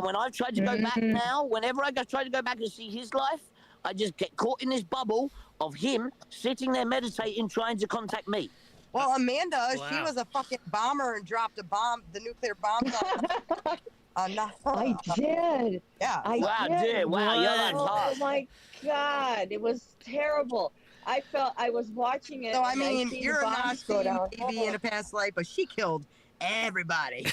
When I've tried to go back now, whenever I try to go back and see his life, I just get caught in this bubble of him sitting there meditating, trying to contact me. Well, Amanda, she was a fucking bomber and dropped the nuclear bombs on I did. Yeah. Wow, dude. Wow, you're that tough. Oh my God, it was terrible. I was watching it. So I mean, you're a Nazi Nazi maybe in a past life, but she killed everybody.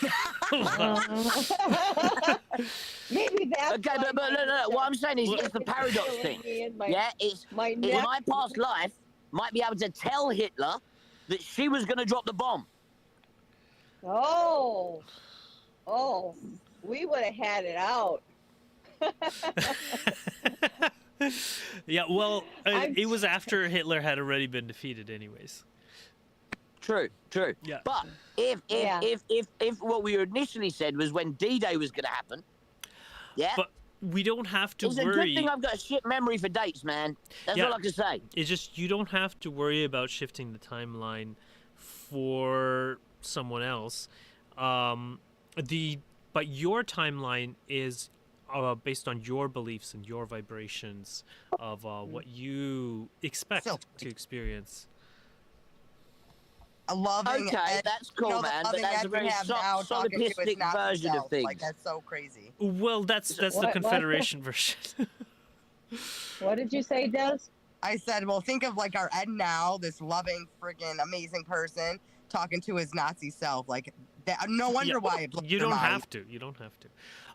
Maybe that's okay, but no. What I'm saying is, it's the paradox thing. It's in my past life might be able to tell Hitler that she was going to drop the bomb. Oh, we would have had it out. Yeah, well, it was after Hitler had already been defeated, anyways. True. Yeah. But if what we initially said was when D-Day was going to happen, yeah. But we don't have to it's worry. It's a good thing I've got a shit memory for dates, man. That's all I can say. It's just you don't have to worry about shifting the timeline for someone else. But your timeline is based on your beliefs and your vibrations of what you expect to experience. Okay, that's cool, man. But that's a very solipsistic version of things. Like, that's so crazy. Well, that's the Confederation version. What did you say, Des? I said, well, think of like our Ed now, this loving, friggin' amazing person talking to his Nazi self. Like, that, no wonder why it blows You your don't mind. have to. You don't have to.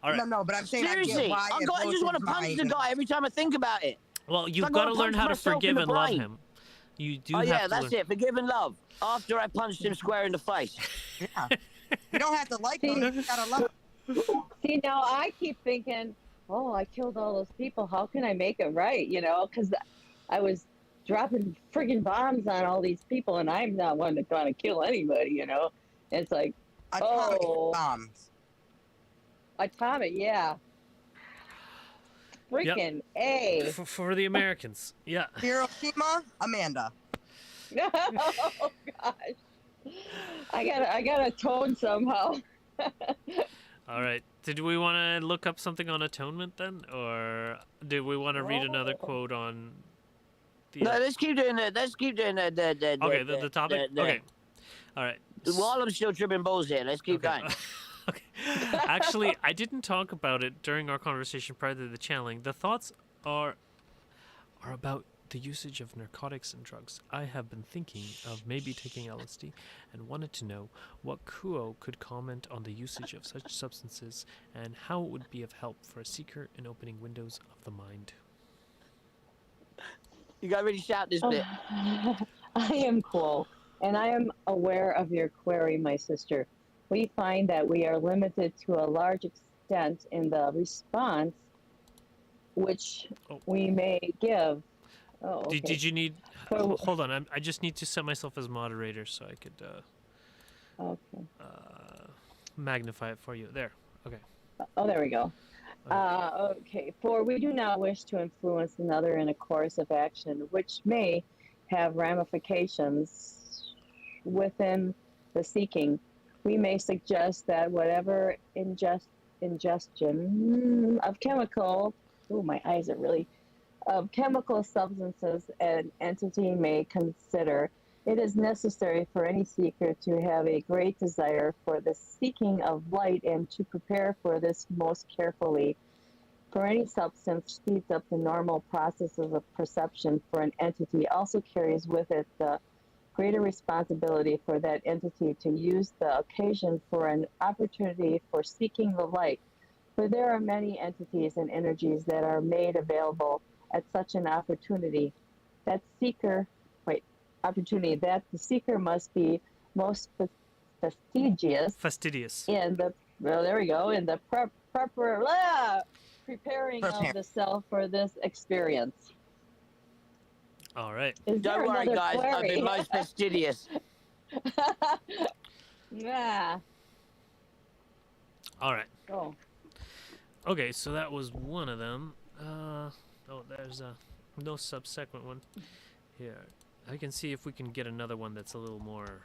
All right. No, but I'm saying I get Seriously, why it I blows just want his to punch mind the and- guy every time I think about it. Well, you've I'm got gonna to learn punch how to myself in forgive the and love brain. him. You do Oh have yeah, to that's learn. it. Forgive and love. After I punched him square in the face. Yeah. You don't have to like him. You gotta love him. See, now I keep thinking, oh, I killed all those people. How can I make it right? You know, because I was dropping friggin' bombs on all these people, and I'm not one to try to kill anybody. You know, it's like, Atomic oh, bombs. atomic, yeah, freaking A. For the Americans. Yeah. Hiroshima, Amanda. Oh gosh, I gotta tone somehow. All right. Did we want to look up something on atonement then, or did we want to read another Oh. quote on? The, No, let's keep doing that. Let's keep doing that. okay, the topic. Okay. All right. While I'm still tripping balls here, let's keep Okay. going. Okay. Actually, I didn't talk about it during our conversation prior to the channeling. The thoughts are about the usage of narcotics and drugs. I have been thinking of maybe taking LSD and wanted to know what Kuo could comment on the usage of such substances and how it would be of help for a seeker in opening windows of the mind. You gotta really shout this bit. I am cool, and I am aware of your query, my sister. We find that we are limited to a large extent in the response which we may give. Oh, okay. Did you need... So- hold on, I just need to set myself as moderator so I could Okay. magnify it for you. There. Okay. Oh, there we go. Okay. For we do not wish to influence another in a course of action which may have ramifications within the seeking. We may suggest that whatever ingestion of chemical, oh, my eyes are really, of chemical substances an entity may consider, it is necessary for any seeker to have a great desire for the seeking of light and to prepare for this most carefully. For any substance speeds up the normal processes of perception for an entity also carries with it the greater responsibility for that entity to use the occasion for an opportunity for seeking the light. For there are many entities and energies that are made available at such an opportunity. That the seeker must be most fastidious Fastidious. in the, well, there we go, in the preparing of the self for this experience. All right. Is there Don't worry, another guys. I've query? been most fastidious. Yeah. All right. Oh. Okay, so that was one of them. There's no subsequent one. Here. I can see if we can get another one that's a little more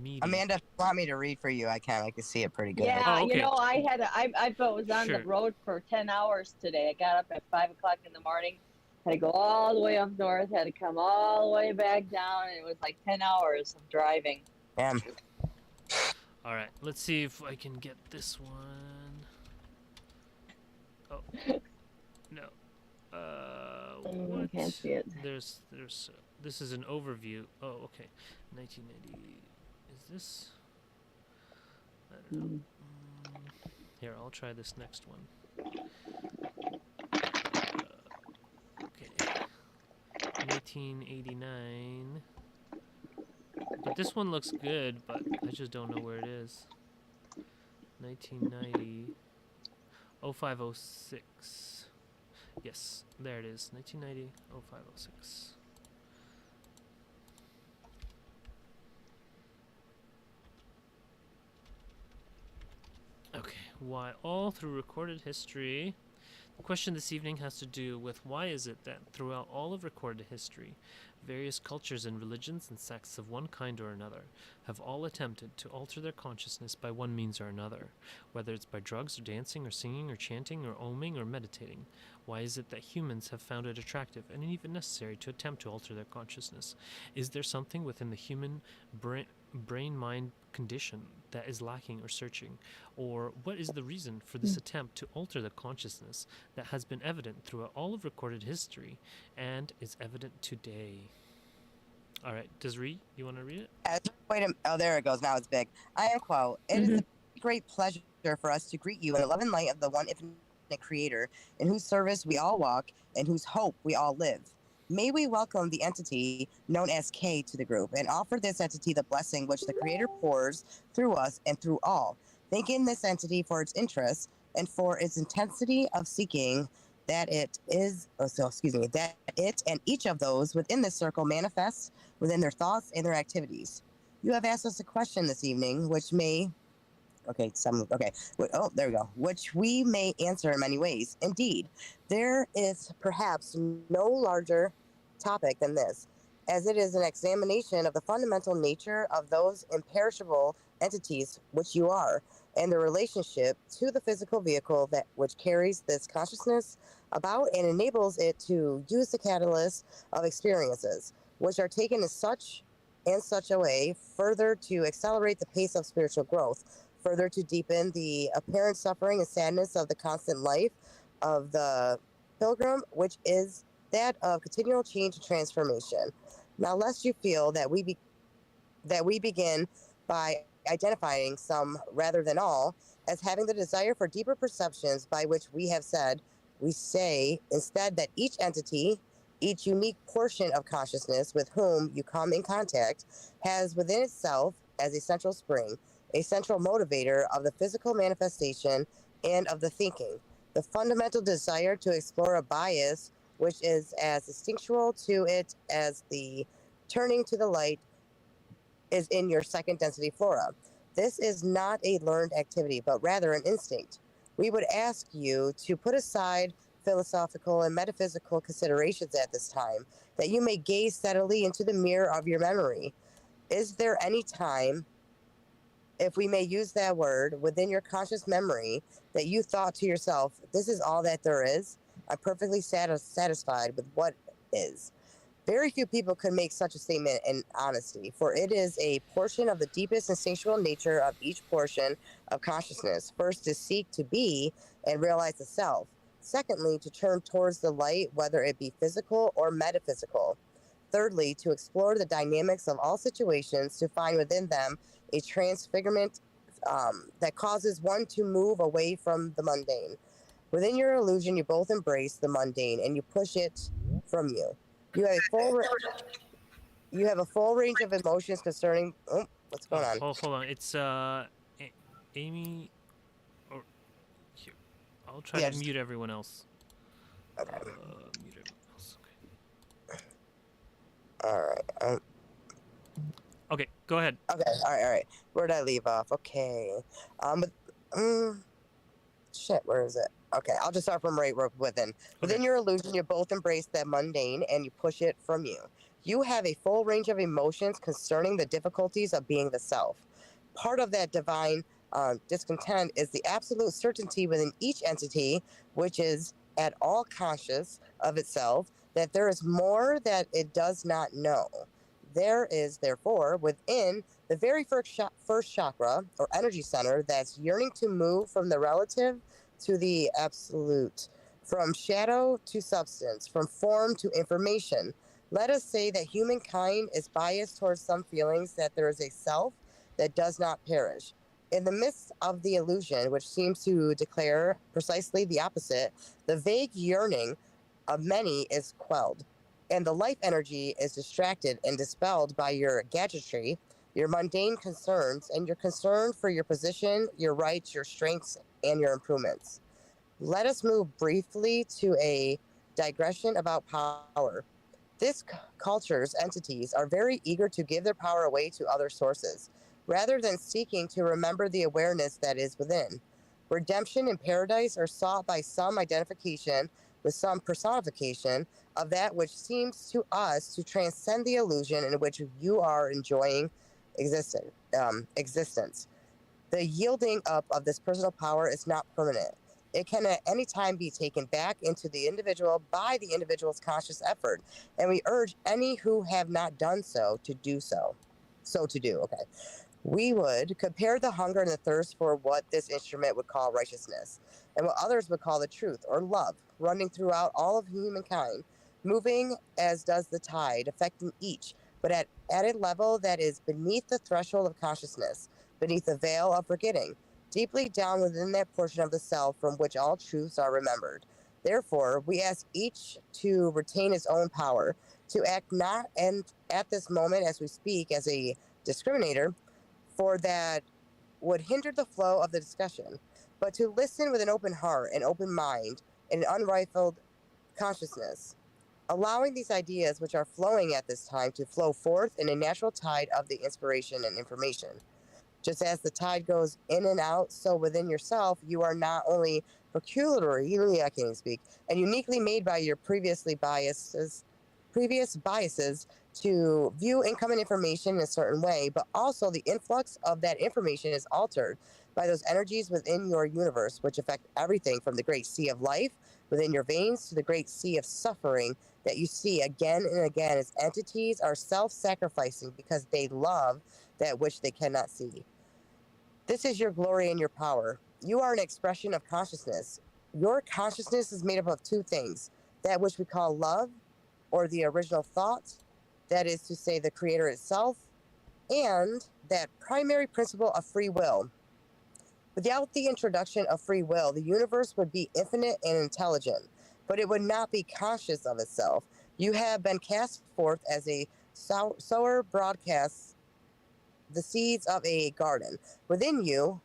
meaty. Amanda, if you want me to read for you, I can. I can see it pretty good. Yeah, Oh, okay. you know, I was on Sure. the road for 10 hours today. I got up at 5 o'clock in the morning, had to go all the way up north, had to come all the way back down, and it was like 10 hours of driving. Damn. All right, let's see if I can get this one. Oh, no. I What? can't see it. There's. This is an overview. Oh, okay. 1990. Is this? I don't know. Here, I'll try this next one. Okay. 1989. But this one looks good, but I just don't know where it is. 1990. 0506. Yes, there it is. 1990. 0506. Okay, why all through recorded history? The question this evening has to do with why is it that throughout all of recorded history, various cultures and religions and sects of one kind or another have all attempted to alter their consciousness by one means or another, whether it's by drugs or dancing or singing or chanting or oming or meditating. Why is it that humans have found it attractive and even necessary to attempt to alter their consciousness? Is there something within the human brain brain mind condition that is lacking or searching? Or what is the reason for this attempt to alter the consciousness that has been evident throughout all of recorded history and is evident today? All right, Desiree, you want to read it? Wait a minute. Oh, there it goes. Now it's big. I am quote. It is a great pleasure for us to greet you in the love and light of the one infinite creator, in whose service we all walk, and whose hope we all live. May we welcome the entity known as K to the group and offer this entity the blessing which the creator pours through us and through all. Thanking this entity for its interest and for its intensity of seeking that it is, that it and each of those within this circle manifests within their thoughts and their activities. You have asked us a question this evening, which may, oh, there we go, which we may answer in many ways. Indeed, there is perhaps no larger topic than this, as it is an examination of the fundamental nature of those imperishable entities which you are, and the relationship to the physical vehicle that which carries this consciousness about and enables it to use the catalyst of experiences, which are taken as such in such a way further to accelerate the pace of spiritual growth, further to deepen the apparent suffering and sadness of the constant life of the pilgrim, which is that of continual change and transformation. Now, lest you feel that we begin by identifying some rather than all as having the desire for deeper perceptions, by which we have said, we say instead that each entity, each unique portion of consciousness with whom you come in contact, has within itself, as a central spring, a central motivator of the physical manifestation and of the thinking, the fundamental desire to explore a bias which is as instinctual to it as the turning to the light is in your second density flora. This is not a learned activity, but rather an instinct. We would ask you to put aside philosophical and metaphysical considerations at this time, that you may gaze steadily into the mirror of your memory. Is there any time, if we may use that word, within your conscious memory that you thought to yourself, this is all that there is? I'm perfectly satisfied with what is. Very few people could make such a statement in honesty, for it is a portion of the deepest instinctual nature of each portion of consciousness. First, to seek to be and realize the self. Secondly, to turn towards the light, whether it be physical or metaphysical. Thirdly, to explore the dynamics of all situations, to find within them a transfigurement that causes one to move away from the mundane. Within your illusion, you both embrace the mundane and you push it from you. You have a full range of emotions concerning. Oh, what's going on? Hold on. It's Amy. Or here, I'll try to mute everyone else. Okay. Mute everyone else. Okay. All right. Okay, go ahead. Okay. All right. Where did I leave off? Okay. Shit. Where is it? Okay. I'll just start from right within. Within your illusion, you both embrace the mundane and you push it from you. You have a full range of emotions concerning the difficulties of being the self. Part of that divine discontent is the absolute certainty within each entity, which is at all conscious of itself, that there is more that it does not know. There is, therefore, within the very first chakra or energy center that's yearning to move from the relative to the absolute, from shadow to substance, from form to information. Let us say that humankind is biased towards some feelings that there is a self that does not perish. In the midst of the illusion, which seems to declare precisely the opposite, the vague yearning of many is quelled, and the life energy is distracted and dispelled by your gadgetry, your mundane concerns, and your concern for your position, your rights, your strengths, and your improvements. Let us move briefly to a digression about power. This culture's entities are very eager to give their power away to other sources, rather than seeking to remember the awareness that is within. Redemption and paradise are sought by some identification with some personification of that which seems to us to transcend the illusion in which you are enjoying existence. The yielding up of this personal power is not permanent. It can at any time be taken back into the individual by the individual's conscious effort, and we urge any who have not done so to do so. So to do, okay. We would compare the hunger and the thirst for what this instrument would call righteousness, and what others would call the truth or love, running throughout all of humankind, moving as does the tide, affecting each, but at a level that is beneath the threshold of consciousness, beneath the veil of forgetting, deeply down within that portion of the self from which all truths are remembered. Therefore, we ask each to retain his own power, to act not and at this moment as we speak as a discriminator, for that would hinder the flow of the discussion, but to listen with an open heart, an open mind, and an unrifled consciousness, allowing these ideas which are flowing at this time to flow forth in a natural tide of the inspiration and information. Just as the tide goes in and out, so within yourself, you are not only peculiarly, I can't even speak, and uniquely made by your previous biases to view incoming information in a certain way, but also the influx of that information is altered by those energies within your universe, which affect everything from the great sea of life within your veins to the great sea of suffering that you see again and again as entities are self-sacrificing because they love that which they cannot see. This is your glory and your power. You are an expression of consciousness. Your consciousness is made up of two things: that which we call love, or the original thought, that is to say, the creator itself, and that primary principle of free will. Without the introduction of free will, the universe would be infinite and intelligent, but it would not be conscious of itself. You have been cast forth as a sower broadcasts the seeds of a garden. Within you,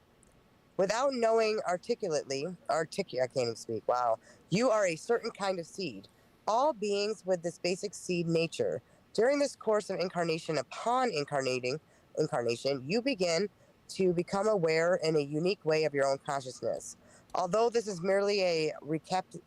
without knowing I can't even speak, wow. You are a certain kind of seed. All beings with this basic seed nature. During this course of incarnation, upon incarnation, you begin to become aware in a unique way of your own consciousness. Although this is merely a Recapitulation.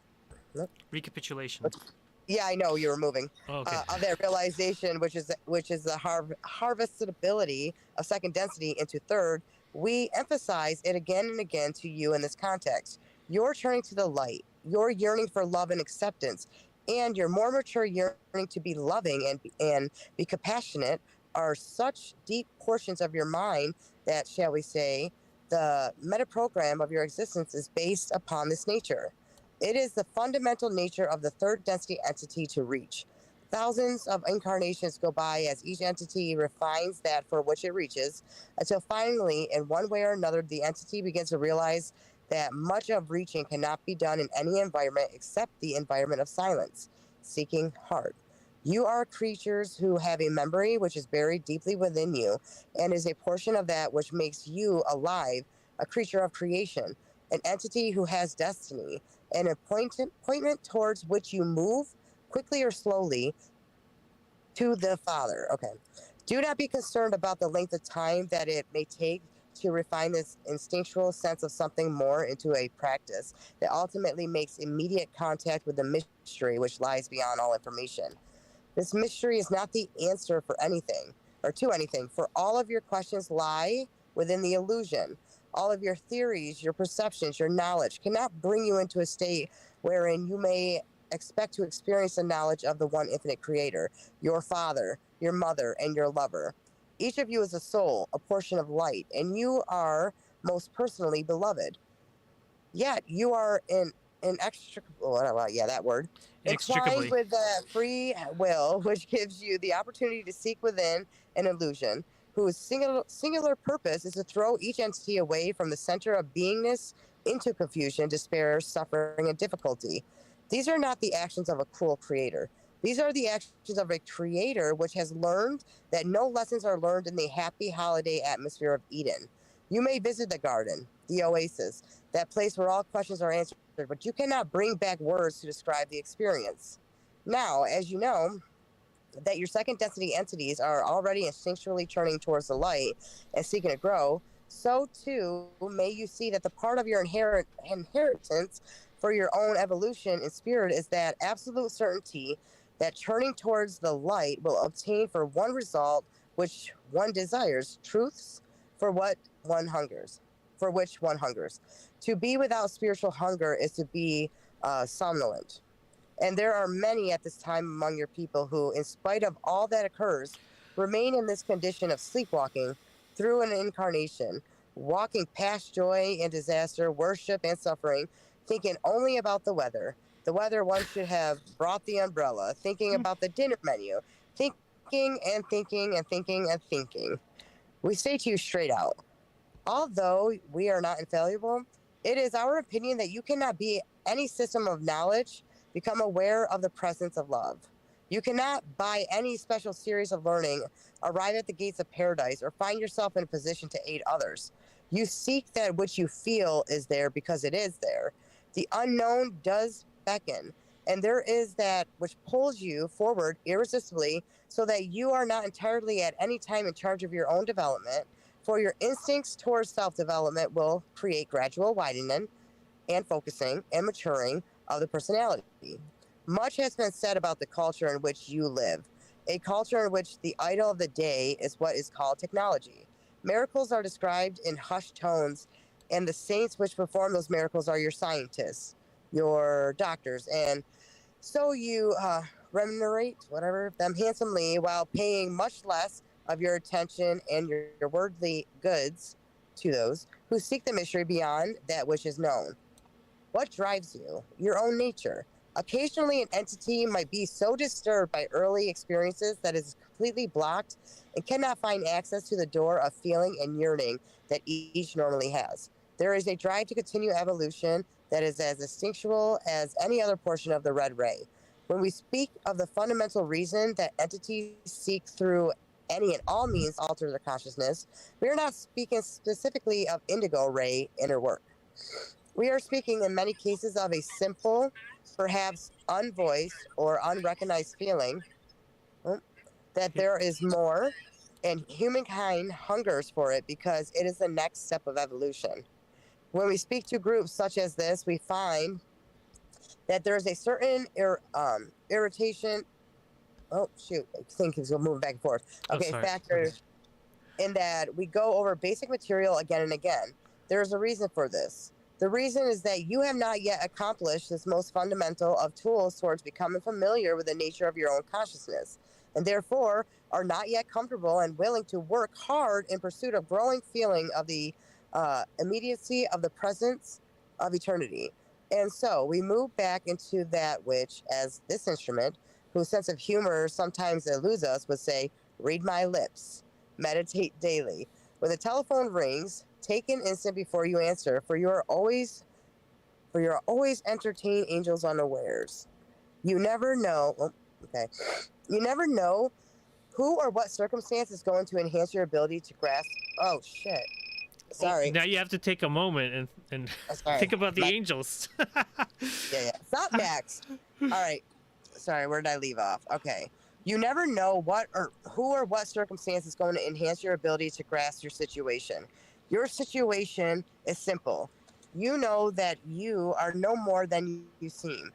yeah, I know you were moving. Oh, okay. Of that realization, which is the harvestability of second density into third, we emphasize it again and again to you in this context. You're turning to the light. You're yearning for love and acceptance, and your more mature yearning to be loving and be compassionate are such deep portions of your mind that, shall we say, the meta program of your existence is based upon this nature. It is the fundamental nature of the third density entity to reach. Thousands of incarnations go by as each entity refines that for which it reaches, until finally, in one way or another, the entity begins to realize that much of reaching cannot be done in any environment except the environment of silence, seeking heart. You are creatures who have a memory which is buried deeply within you and is a portion of that which makes you alive, a creature of creation, an entity who has destiny, an appointment towards which you move quickly or slowly to the Father. Okay. Do not be concerned about the length of time that it may take to refine this instinctual sense of something more into a practice that ultimately makes immediate contact with the mystery which lies beyond all information. This mystery is not the answer for anything or to anything, for all of your questions lie within the illusion. All of your theories, your perceptions, your knowledge cannot bring you into a state wherein you may expect to experience the knowledge of the one infinite creator, your father, your mother, and your lover. Each of you is a soul, a portion of light, and you are most personally beloved. Yet you are that word, Inextricably. entwined with the free will, which gives you the opportunity to seek within an illusion, whose singular purpose is to throw each entity away from the center of beingness into confusion, despair, suffering, and difficulty. These are not the actions of a cruel creator. These are the actions of a creator which has learned that no lessons are learned in the happy holiday atmosphere of Eden. You may visit the garden, the oasis, that place where all questions are answered, but you cannot bring back words to describe the experience. Now, as you know, that your second density entities are already instinctually turning towards the light and seeking to grow, so too may you see that the part of your inheritance for your own evolution in spirit is that absolute certainty that turning towards the light will obtain for one result which one desires, truths for what one hungers, for which one hungers. To be without spiritual hunger is to be somnolent. And there are many at this time among your people who, in spite of all that occurs, remain in this condition of sleepwalking through an incarnation, walking past joy and disaster, worship and suffering, thinking only about the weather. The weather one should have brought the umbrella, thinking about the dinner menu, thinking and thinking and thinking and thinking. We say to you straight out, although we are not infallible, it is our opinion that you cannot be any system of knowledge, become aware of the presence of love. You cannot, by any special series of learning, arrive at the gates of paradise or find yourself in a position to aid others. You seek that which you feel is there because it is there. The unknown does beckon, and there is that which pulls you forward irresistibly so that you are not entirely at any time in charge of your own development, for your instincts towards self-development will create gradual widening and focusing and maturing of the personality. Much has been said about the culture in which you live, a culture in which the idol of the day is what is called technology. Miracles are described in hushed tones, and the saints which perform those miracles are your scientists, your doctors, and so you remunerate whatever them handsomely while paying much less of your attention and your worldly goods to those who seek the mystery beyond that which is known. What drives you? Your own nature. Occasionally, an entity might be so disturbed by early experiences that it is completely blocked and cannot find access to the door of feeling and yearning that each normally has. There is a drive to continue evolution that is as instinctual as any other portion of the red ray. When we speak of the fundamental reason that entities seek through any and all means to alter their consciousness, we are not speaking specifically of indigo ray inner work. We are speaking in many cases of a simple, perhaps unvoiced or unrecognized feeling that there is more, and humankind hungers for it because it is the next step of evolution. When we speak to groups such as this, we find that there is a certain irritation. Oh, shoot. I think he's moving back and forth. Okay, factor in that we go over basic material again and again. There is a reason for this. The reason is that you have not yet accomplished this most fundamental of tools towards becoming familiar with the nature of your own consciousness, and therefore are not yet comfortable and willing to work hard in pursuit of growing feeling of the immediacy of the presence of eternity. And so we move back into that which, as this instrument, whose sense of humor sometimes eludes us, would say, read my lips, meditate daily. When the telephone rings, take an instant before you answer, for you are always entertain angels unawares. You never know. Oh, okay. You never know who or what circumstance is going to enhance your ability to grasp. Oh shit. Sorry. Now you have to take a moment and think about the angels. Yeah. Stop, Max. All right. Sorry, where did I leave off? Okay. You never know what or who or what circumstance is going to enhance your ability to grasp your situation. Your situation is simple. You know that you are no more than you seem.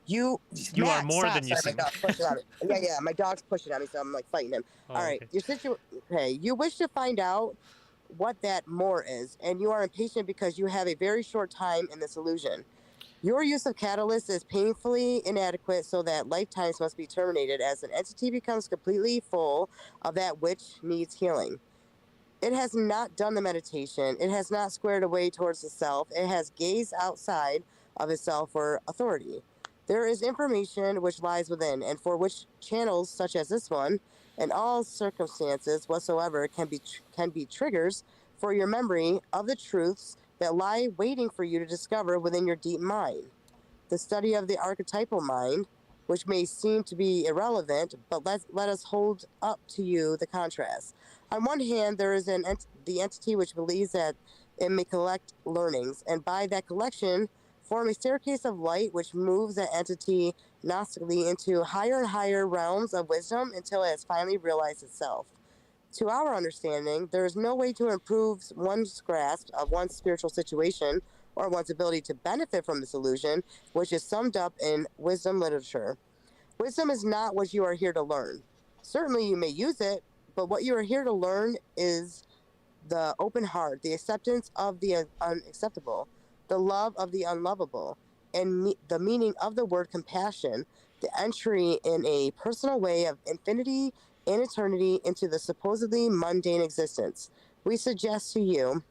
You are more than you seem. My dog's pushing on me. Yeah, my dog's pushing on me, so I'm like fighting him. All right. Okay. Okay. You wish to find out what that more is, and you are impatient because you have a very short time in this illusion. Your use of catalyst is painfully inadequate, so that lifetimes must be terminated as an entity becomes completely full of that which needs healing. It has not done the meditation. It has not squared away towards the self. It has gazed outside of itself for authority. There is information which lies within, and for which channels such as this one, and all circumstances whatsoever, can be triggers for your memory of the truths that lie waiting for you to discover within your deep mind. The study of the archetypal mind, which may seem to be irrelevant, but let us hold up to you the contrast. On one hand, there is the entity which believes that it may collect learnings, and by that collection, form a staircase of light which moves that entity gnostically into higher and higher realms of wisdom until it has finally realized itself. To our understanding, there is no way to improve one's grasp of one's spiritual situation or one's ability to benefit from this illusion, which is summed up in wisdom literature. Wisdom is not what you are here to learn. Certainly you may use it, but what you are here to learn is the open heart, the acceptance of the unacceptable, the love of the unlovable, and the meaning of the word compassion, the entry in a personal way of infinity in eternity into the supposedly mundane existence. We suggest to you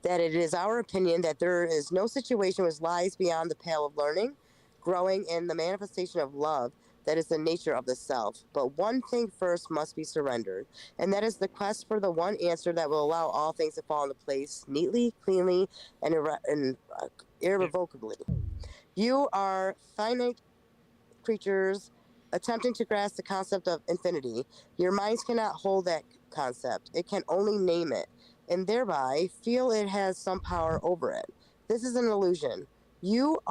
that it is our opinion that there is no situation which lies beyond the pale of learning, growing in the manifestation of love that is the nature of the self. But one thing first must be surrendered, and that is the quest for the one answer that will allow all things to fall into place neatly, cleanly, and irrevocably. You are finite creatures attempting to grasp the concept of infinity. Your minds cannot hold that concept. It can only name it, and thereby feel it has some power over it. This is an illusion. Your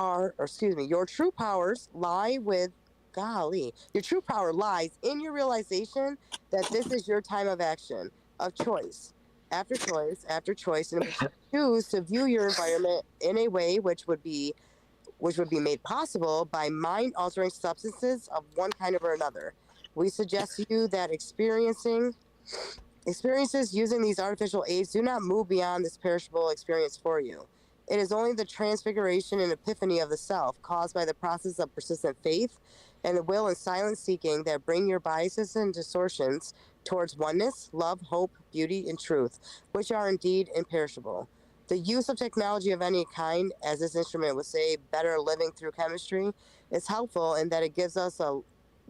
true powers lie with, your true power lies in your realization that this is your time of action, of choice, after choice, after choice, in which you choose to view your environment in a way which would be made possible by mind-altering substances of one kind or another. We suggest to you that experiences using these artificial aids do not move beyond this perishable experience for you. It is only the transfiguration and epiphany of the self caused by the process of persistent faith and the will and silent seeking that bring your biases and distortions towards oneness, love, hope, beauty, and truth, which are indeed imperishable. The use of technology of any kind, as this instrument would say, better living through chemistry, is helpful in that it gives to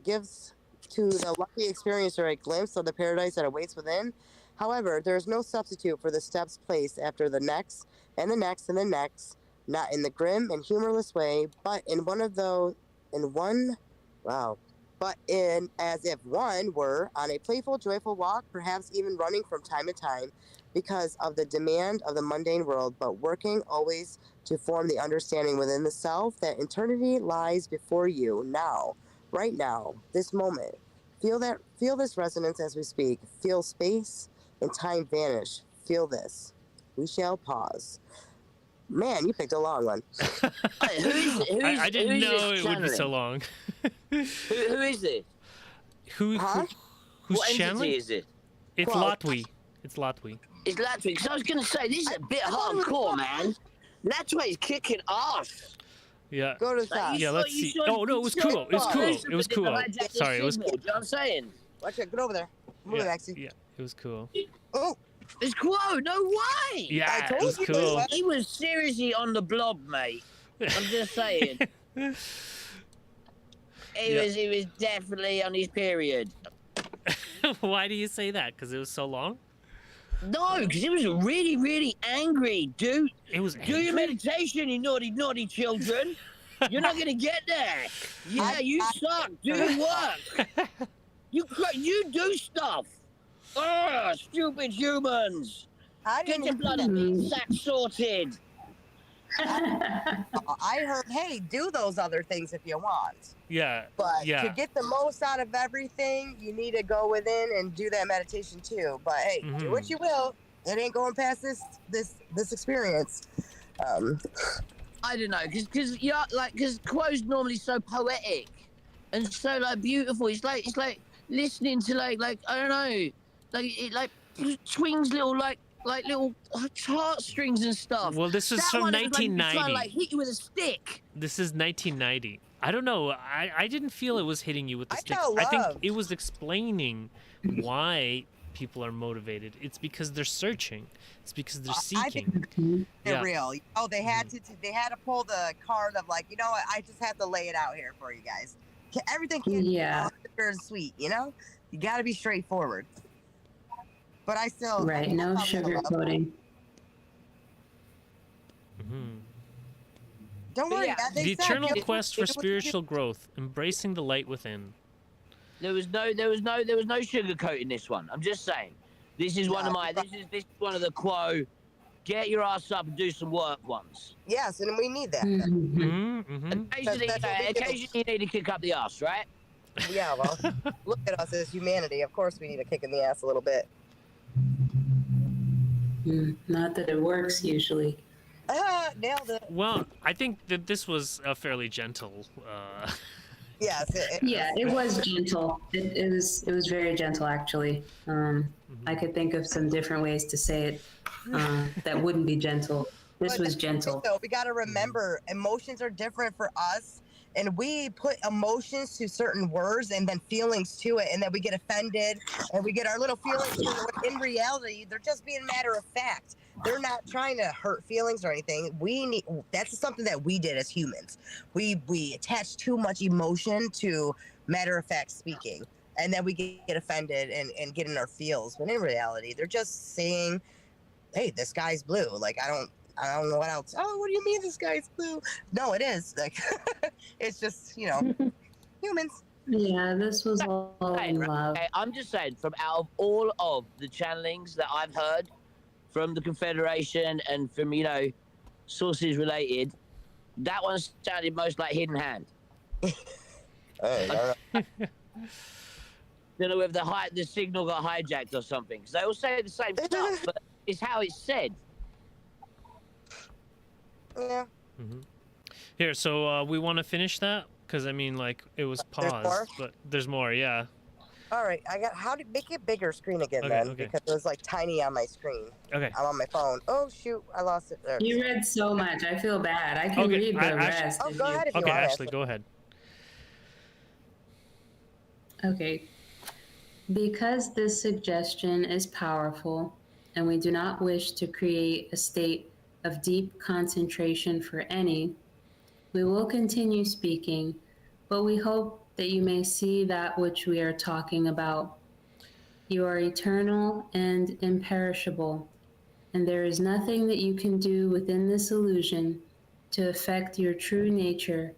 the lucky experiencer a glimpse of the paradise that awaits within. However, there is no substitute for the steps placed after the next and the next and the next, not in the grim and humorless way, but as if one were on a playful, joyful walk, perhaps even running from time to time because of the demand of the mundane world, but working always to form the understanding within the self that eternity lies before you now, right now, this moment. Feel this resonance as we speak. Feel space and time vanish. Feel this. We shall pause. Man, you picked a long one. I didn't know it would be so long. Who is it? Who's What channeling? entity is it? It's Well, Latwi. It's Latwi. It's Latway, because I was going to say, this is a bit hardcore, man. Latway's kicking ass. Yeah. Go to the top. Yeah, let's see. Oh, no, it was cool. It was cool. It was cool. Sorry, it was. You know what I'm saying? Watch it. Get over there. Move it, Yeah, Maxie. yeah, it was cool. Oh, It's cool. No way. Yeah, I told it was you cool. it He was seriously on the blob, mate. I'm just saying. He was definitely on his period. Why do you say that? Because it was so long? No, because he was really, really angry, dude. It was Do your meditation, you naughty, naughty children. You're not gonna get there. Yeah, you suck. Do your work. You do stuff. Oh, stupid humans. I Get didn't. your blood sack sorted. I heard, hey, do those other things if you want. Yeah. But Yeah. to get the most out of everything, you need to go within and do that meditation too. But hey, do what you will. It ain't going past this experience. I don't know, because Quo's normally so poetic and so like beautiful. It's like listening to like I don't know, like it swings little like little heartstrings and stuff. Well, this was That from one is, like, 1990. trying to, like, hit you with a stick. This is 1990. I don't know. I didn't feel it was hitting you with the I stick. felt I think love. it was explaining why people are motivated. It's because they're searching. It's because they're I seeking. think they're Yeah. real. Oh, they had to pull the card of like, you know what? I just have to lay it out here for you guys. Everything can't be sugar and sweet, you know. You got to be straightforward. But I still Right, no sugarcoating. Don't worry. Yeah, as they The said, eternal you- quest do for what you spiritual growth, embracing the light within. There was no sugarcoat in this one. I'm just saying. This is one of my. This is one of the Quo. Get your ass up and do some work once. Yes, and we need that. Occasionally, That's what we do. occasionally you need to kick up the ass, right? Yeah, well, look at us as humanity. Of course, we need a kick in the ass a little bit. Not that it works usually. Nailed it. Well, I think that this was a fairly gentle. Yes. Yeah, it was gentle. It was very gentle actually. I could think of some different ways to say it that wouldn't be gentle. This But was that's the thing, gentle. though. We got to remember, emotions are different for us and we put emotions to certain words and then feelings to it, and then we get offended and we get our little feelings. When in reality, they're just being matter of fact. They're not trying to hurt feelings or anything. That's something that we did as humans. We attach too much emotion to matter of fact speaking, and then we get offended and get in our feels. But in reality, they're just saying, hey, the sky's blue. Like, I don't know what else. Oh, what do you mean the sky's blue? No, it is. Like, it's just, humans. Yeah, this was all in love. Okay, I'm just saying, from out of all of the channelings that I've heard from the Confederation and from, sources related, that one sounded most like Hidden Hand. Hey, all right. Don't know if the signal got hijacked or something. Because they all say the same stuff, but it's how it's said. Yeah. Mm-hmm. Here, so we want to finish that because it was paused, but there's more. Yeah. All right, how to make it bigger screen again Okay. because it was like tiny on my screen. Okay. I'm on my phone. Oh shoot, I lost it there. You read so much. I feel bad. I can read the rest. Oh, go ahead if you Okay, want, Ashley, go ahead. Okay. Because this suggestion is powerful, and we do not wish to create a state of deep concentration for any, we will continue speaking, but we hope that you may see that which we are talking about. You are eternal and imperishable, and there is nothing that you can do within this illusion to affect your true nature,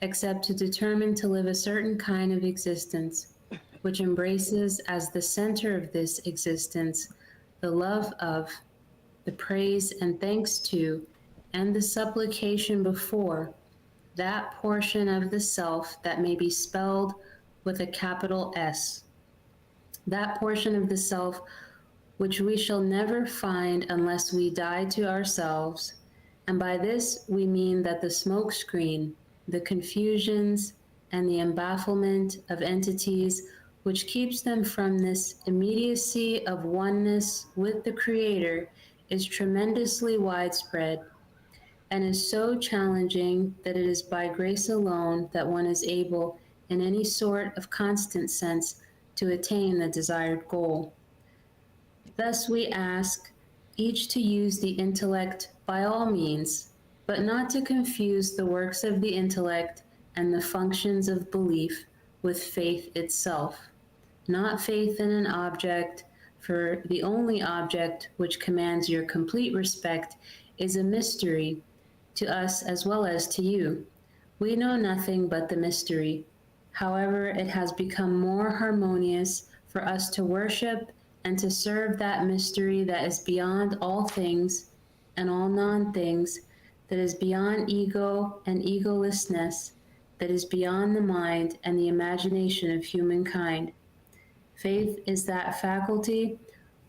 except to determine to live a certain kind of existence, which embraces as the center of this existence the love of, the praise and thanks to, and the supplication before that portion of the self that may be spelled with a capital S. That portion of the self which we shall never find unless we die to ourselves. And by this we mean that the smoke screen, the confusions, and the embafflement of entities which keeps them from this immediacy of oneness with the Creator is tremendously widespread, and is so challenging that it is by grace alone that one is able, in any sort of constant sense, to attain the desired goal. Thus we ask each to use the intellect by all means, but not to confuse the works of the intellect and the functions of belief with faith itself. Not faith in an object, for the only object which commands your complete respect is a mystery to us as well as to you. We know nothing but the mystery. However, it has become more harmonious for us to worship and to serve that mystery that is beyond all things and all non-things, that is beyond ego and egolessness, that is beyond the mind and the imagination of humankind. Faith is that faculty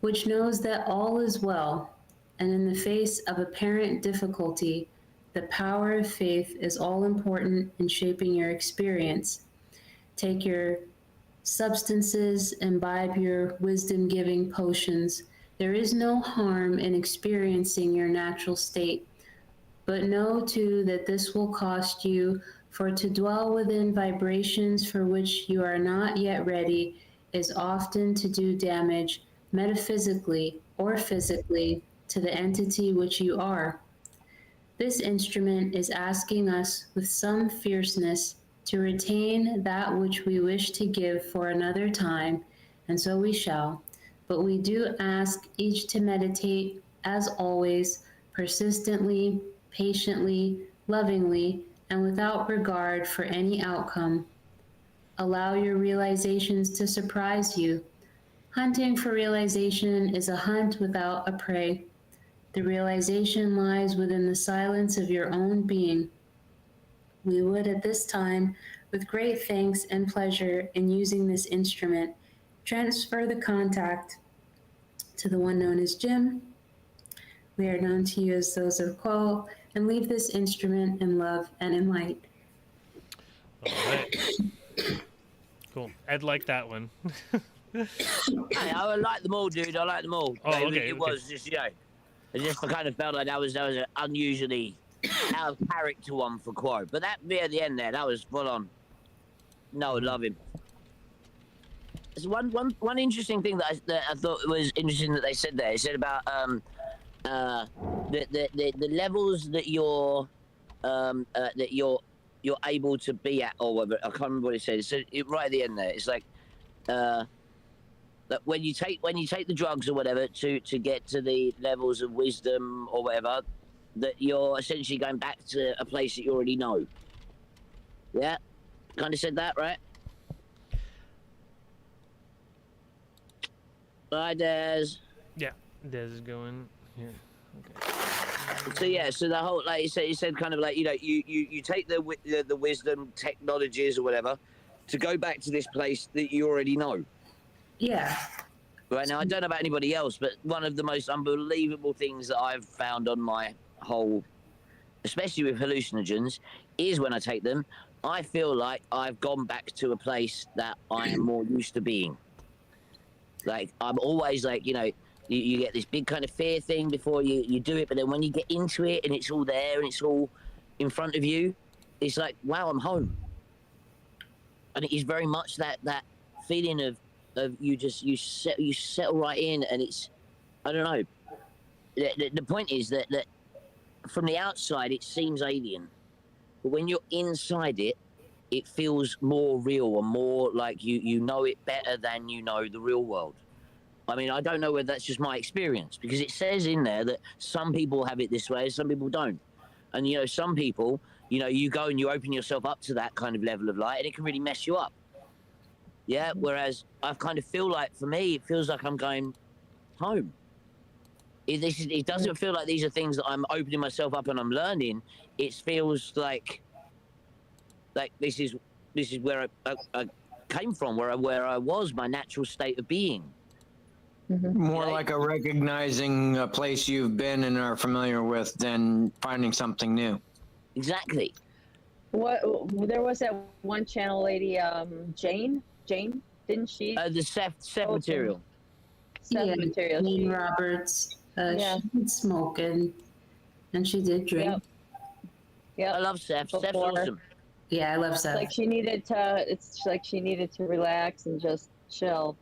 which knows that all is well, and in the face of apparent difficulty, the power of faith is all important in shaping your experience. Take your substances, imbibe your wisdom-giving potions. There is no harm in experiencing your natural state, but know too that this will cost you, for to dwell within vibrations for which you are not yet ready is often to do damage metaphysically or physically to the entity which you are. This instrument is asking us with some fierceness to retain that which we wish to give for another time, and so we shall. But we do ask each to meditate, as always, persistently, patiently, lovingly, and without regard for any outcome. Allow your realizations to surprise you. Hunting for realization is a hunt without a prey. The realization lies within the silence of your own being. We would at this time, with great thanks and pleasure in using this instrument, transfer the contact to the one known as Jim. We are known to you as those of Quo, and leave this instrument in love and in light. All right. Cool. I'd like that one. Hey, I like them all, dude. I like them all. Oh, okay, It was just, I kind of felt like that was an unusually out of character one for Quo. But that bit at the end there, that was full on. No, I love him. There's one interesting thing that I thought was interesting that they said there. It said about the levels that you're able to be at, or whatever. I can't remember what it said. It said it right at the end there. It's like that when you take the drugs or whatever to get to the levels of wisdom or whatever, that you're essentially going back to a place that you already know. Yeah, kind of said that, right? Bye, Des. Yeah, Des is going here. Okay. So yeah, so the whole, like you said kind of like, you know, you take the wisdom technologies or whatever to go back to this place that you already know. Yeah. Right now, I don't know about anybody else, but one of the most unbelievable things that I've found on my whole, especially with hallucinogens, is when I take them, I feel like I've gone back to a place that I am more used to being. Like, I'm always like, you know, you get this big kind of fear thing before you do it, but then when you get into it and it's all there and it's all in front of you, it's like, wow, I'm home. And it is very much that feeling of you settle right in, and it's, I don't know. The point is that from the outside it seems alien, but when you're inside it, it feels more real and more like you know it better than you know the real world. I mean, I don't know whether that's just my experience, because it says in there that some people have it this way, some people don't. And, you know, some people, you know, you go and you open yourself up to that kind of level of light and it can really mess you up. Yeah, whereas I kind of feel like, for me, it feels like I'm going home. It doesn't feel like these are things that I'm opening myself up and I'm learning. It feels like this is where I came from, where I was, my natural state of being. More like a recognizing a place you've been and are familiar with than finding something new. Exactly. What there was that one channel lady, Jane, didn't she? The Seth material. Seth material. Jane Roberts. Yeah. She did smoke and she did drink. Yep. I love Seth. Seth's Before. awesome. Yeah, I love Seth. Like she needed to relax and just chill.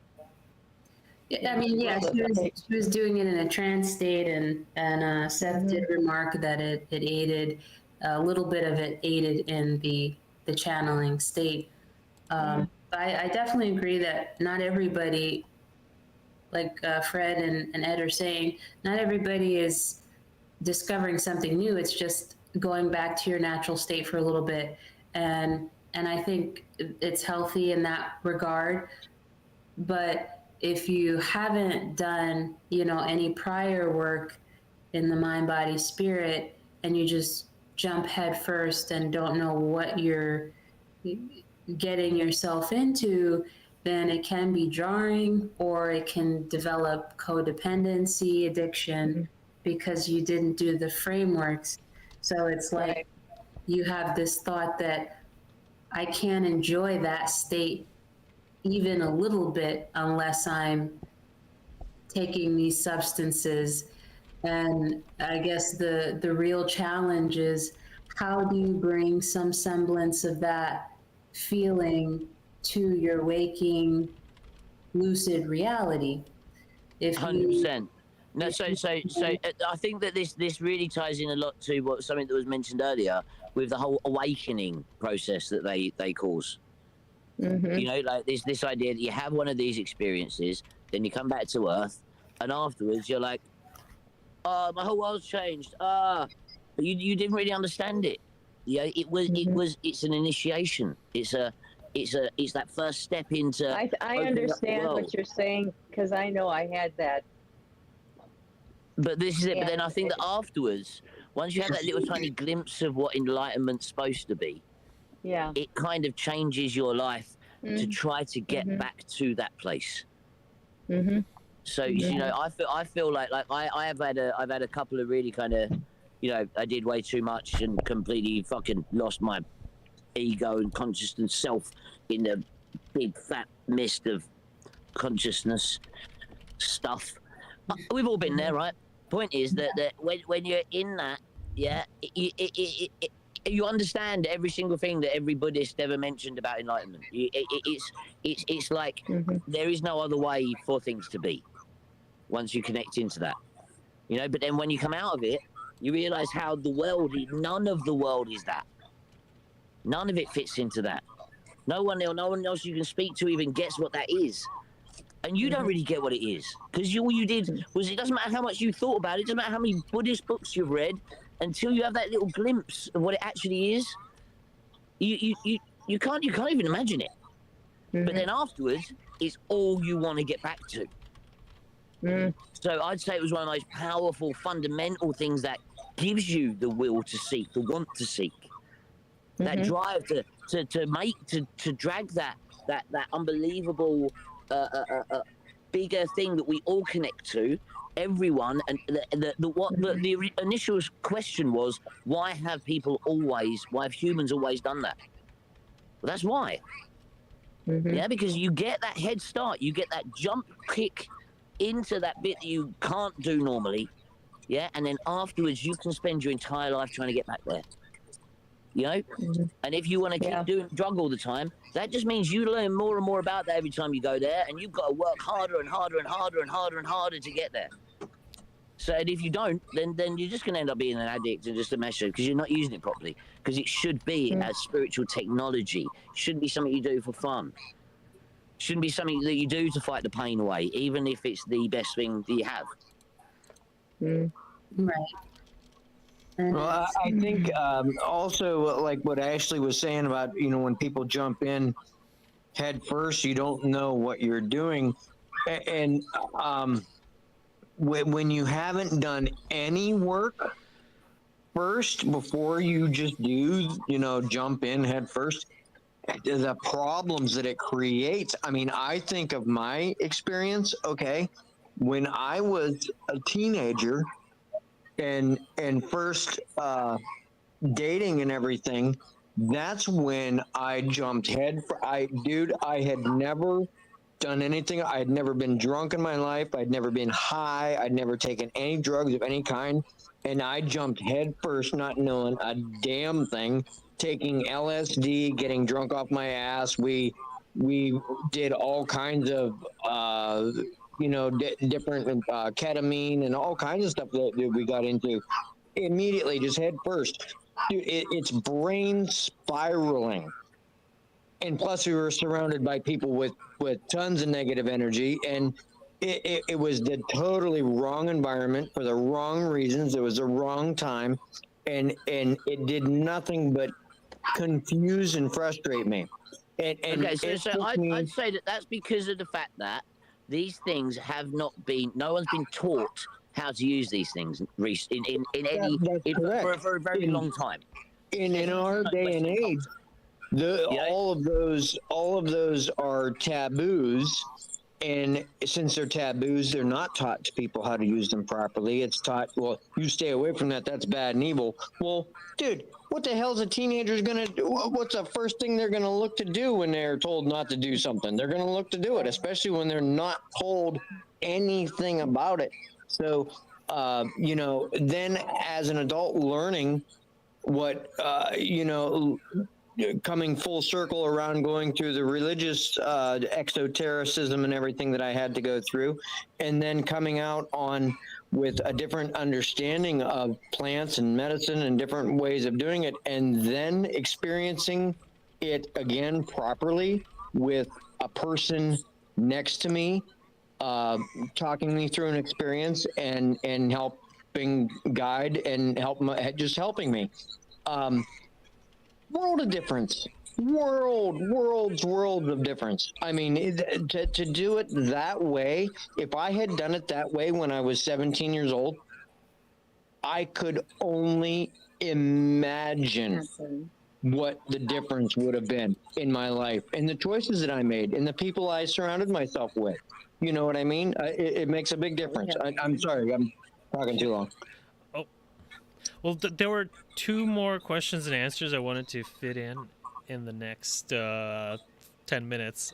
I mean, yeah, she was doing it in a trance state, and Seth did remark that it aided, a little bit of it aided in the channeling state. I definitely agree that not everybody, like Fred and Ed are saying, not everybody is discovering something new. It's just going back to your natural state for a little bit, and I think it's healthy in that regard. But if you haven't done, you know, any prior work in the mind, body, spirit, and you just jump head first and don't know what you're getting yourself into, then it can be jarring, or it can develop codependency, addiction, because you didn't do the frameworks. So it's like you have this thought that I can't enjoy that state even a little bit unless I'm taking these substances. And I guess the real challenge is, how do you bring some semblance of that feeling to your waking lucid reality? If 100%. No, so I think that this really ties in a lot to something that was mentioned earlier with the whole awakening process that they cause. You know, like this idea that you have one of these experiences, then you come back to Earth, and afterwards you're like, oh, my whole world's changed. But you didn't really understand it. Yeah, it's an initiation. It's that first step into. I understand what you're saying, because I know I had that. But this is it. But then I think that afterwards, once you have that little tiny glimpse of what enlightenment's supposed to be, it kind of changes your life to try to get back to that place. So you know, I feel like I've had a couple of really kind of, you know, I did way too much and completely fucking lost my ego and consciousness self in the big fat mist of consciousness stuff. We've all been there, right? Point is that when you're in that, yeah, you understand every single thing that every Buddhist ever mentioned about enlightenment. It's like there is no other way for things to be once you connect into that, you know. But then when you come out of it, you realize how none of the world is that. None of it fits into that. No one else you can speak to even gets what that is. And you don't really get what it is. Because all you did was, it doesn't matter how much you thought about it, it doesn't matter how many Buddhist books you've read, until you have that little glimpse of what it actually is, you can't even imagine it. But then afterwards, it's all you want to get back to. So I'd say it was one of the most powerful, fundamental things that gives you the will to seek, the want to seek. That drive to drag that unbelievable bigger thing that we all connect to, everyone. And the initial question was, why have humans always done that? Well, that's why. Yeah, because you get that head start, you get that jump kick into that bit that you can't do normally. Yeah, and then afterwards you can spend your entire life trying to get back there. You know, and if you want to keep doing drug all the time, that just means you learn more and more about that every time you go there, and you've got to work harder and harder and harder and harder and harder to get there. So, and if you don't, then you're just going to end up being an addict and just a messer, because you're not using it properly. Because it should be a spiritual technology. It shouldn't be something you do for fun. It shouldn't be something that you do to fight the pain away, even if it's the best thing that you have. Right. Well, I think also, like what Ashley was saying about, you know, when people jump in head first, you don't know what you're doing. And when you haven't done any work first before you just do, you know, jump in head first, the problems that it creates. I mean, I think of my experience, okay, when I was a teenager, and first dating and everything, that's when I jumped I had never done anything. I had never been drunk in my life. I'd never been high. I'd never taken any drugs of any kind, and I jumped head first, not knowing a damn thing, taking LSD, getting drunk off my ass. We did all kinds of you know, different ketamine and all kinds of stuff that we got into immediately, just head first. Dude, it's brain spiraling. And plus, we were surrounded by people with tons of negative energy, and it was the totally wrong environment for the wrong reasons. It was the wrong time, and it did nothing but confuse and frustrate me. Okay, so I'd say that's because of the fact that these things have not been, no one's been taught how to use these things for a very long time. In our day and age, all of those are taboos, and since they're taboos, they're not taught to people how to use them properly. It's taught, well, you stay away from that. That's bad and evil. Well, dude, what the hell is a teenager gonna do? What's the first thing they're gonna look to do when they're told not to do something? They're gonna look to do it, especially when they're not told anything about it. So, you know, then as an adult learning what, you know, coming full circle around going through the religious exotericism and everything that I had to go through, and then coming out on with a different understanding of plants and medicine and different ways of doing it, and then experiencing it again properly with a person next to me, talking me through an experience and helping guide and just helping me. World of difference. Worlds of difference. I mean, to do it that way, if I had done it that way when I was 17 years old, I could only imagine what the difference would have been in my life and the choices that I made and the people I surrounded myself with. You know what I mean? It makes a big difference. I'm sorry, I'm talking too long. Oh, well, there were two more questions and answers I wanted to fit in the next 10 minutes,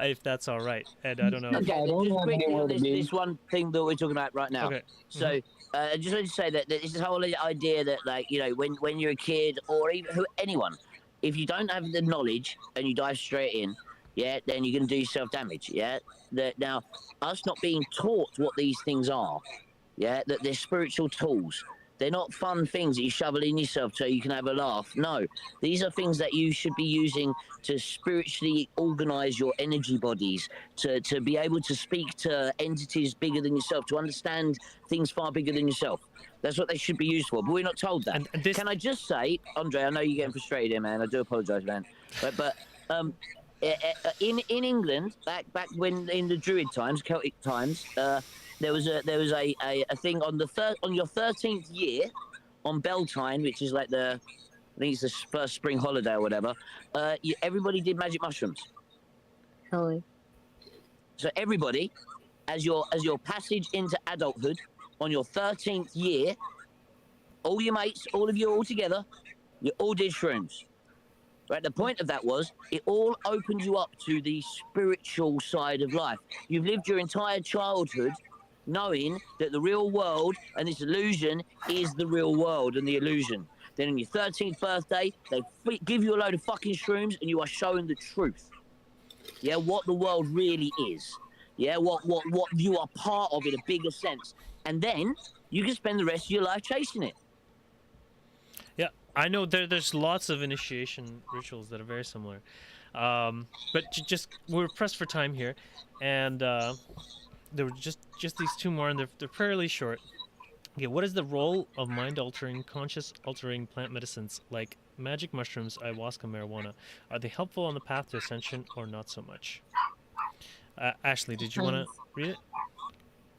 if that's all right. And I don't know. Okay, I don't just have quickly anywhere on to this, be. this one thing that we're talking about right now. Okay. So I just wanted to say that this whole idea that, like, you know, when you're a kid or even anyone, if you don't have the knowledge and you dive straight in, yeah, then you're going to do yourself damage. Yeah. That now, us not being taught what these things are, yeah, that they're spiritual tools. They're not fun things that you shovel in yourself so you can have a laugh. No, these are things that you should be using to spiritually organize your energy bodies, to be able to speak to entities bigger than yourself, to understand things far bigger than yourself. That's what they should be used for. But we're not told that. And this, Can I just say, Andre, I know you're getting frustrated here, man. I do apologize, man. But in England, back when in the Druid times, Celtic times, there was a thing on on your 13th year on Beltane, which is like I think it's the first spring holiday or whatever. Everybody did magic mushrooms. Really? So everybody, as your passage into adulthood, on your 13th year, all your mates, all of you all together, you all did shrooms. Right, the point of that was it all opened you up to the spiritual side of life. You've lived your entire childhood knowing that the real world and this illusion is the real world and the illusion. Then on your 13th birthday, they give you a load of fucking shrooms and you are shown the truth. Yeah, what the world really is. Yeah, what you are part of in a bigger sense. And then you can spend the rest of your life chasing it. yeah, I know there's lots of initiation rituals that are very similar. But just we're pressed for time here, and there were just these two more, and they're fairly short. Okay, what is the role of mind-altering, conscious-altering plant medicines like magic mushrooms, ayahuasca, marijuana? Are they helpful on the path to ascension or not so much? Ashley, did you want to read it?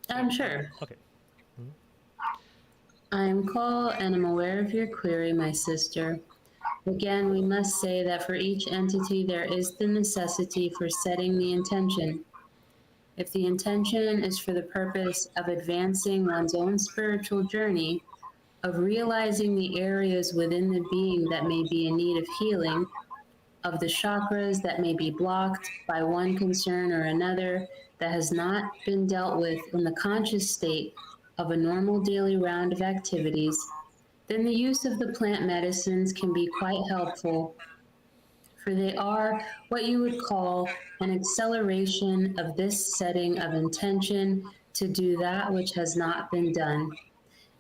I'm sure. Okay. I am Cole, and I'm aware of your query, my sister. Again, we must say that for each entity there is the necessity for setting the intention. If the intention is for the purpose of advancing one's own spiritual journey, of realizing the areas within the being that may be in need of healing, of the chakras that may be blocked by one concern or another that has not been dealt with in the conscious state of a normal daily round of activities, then the use of the plant medicines can be quite helpful, for they are what you would call an acceleration of this setting of intention to do that which has not been done.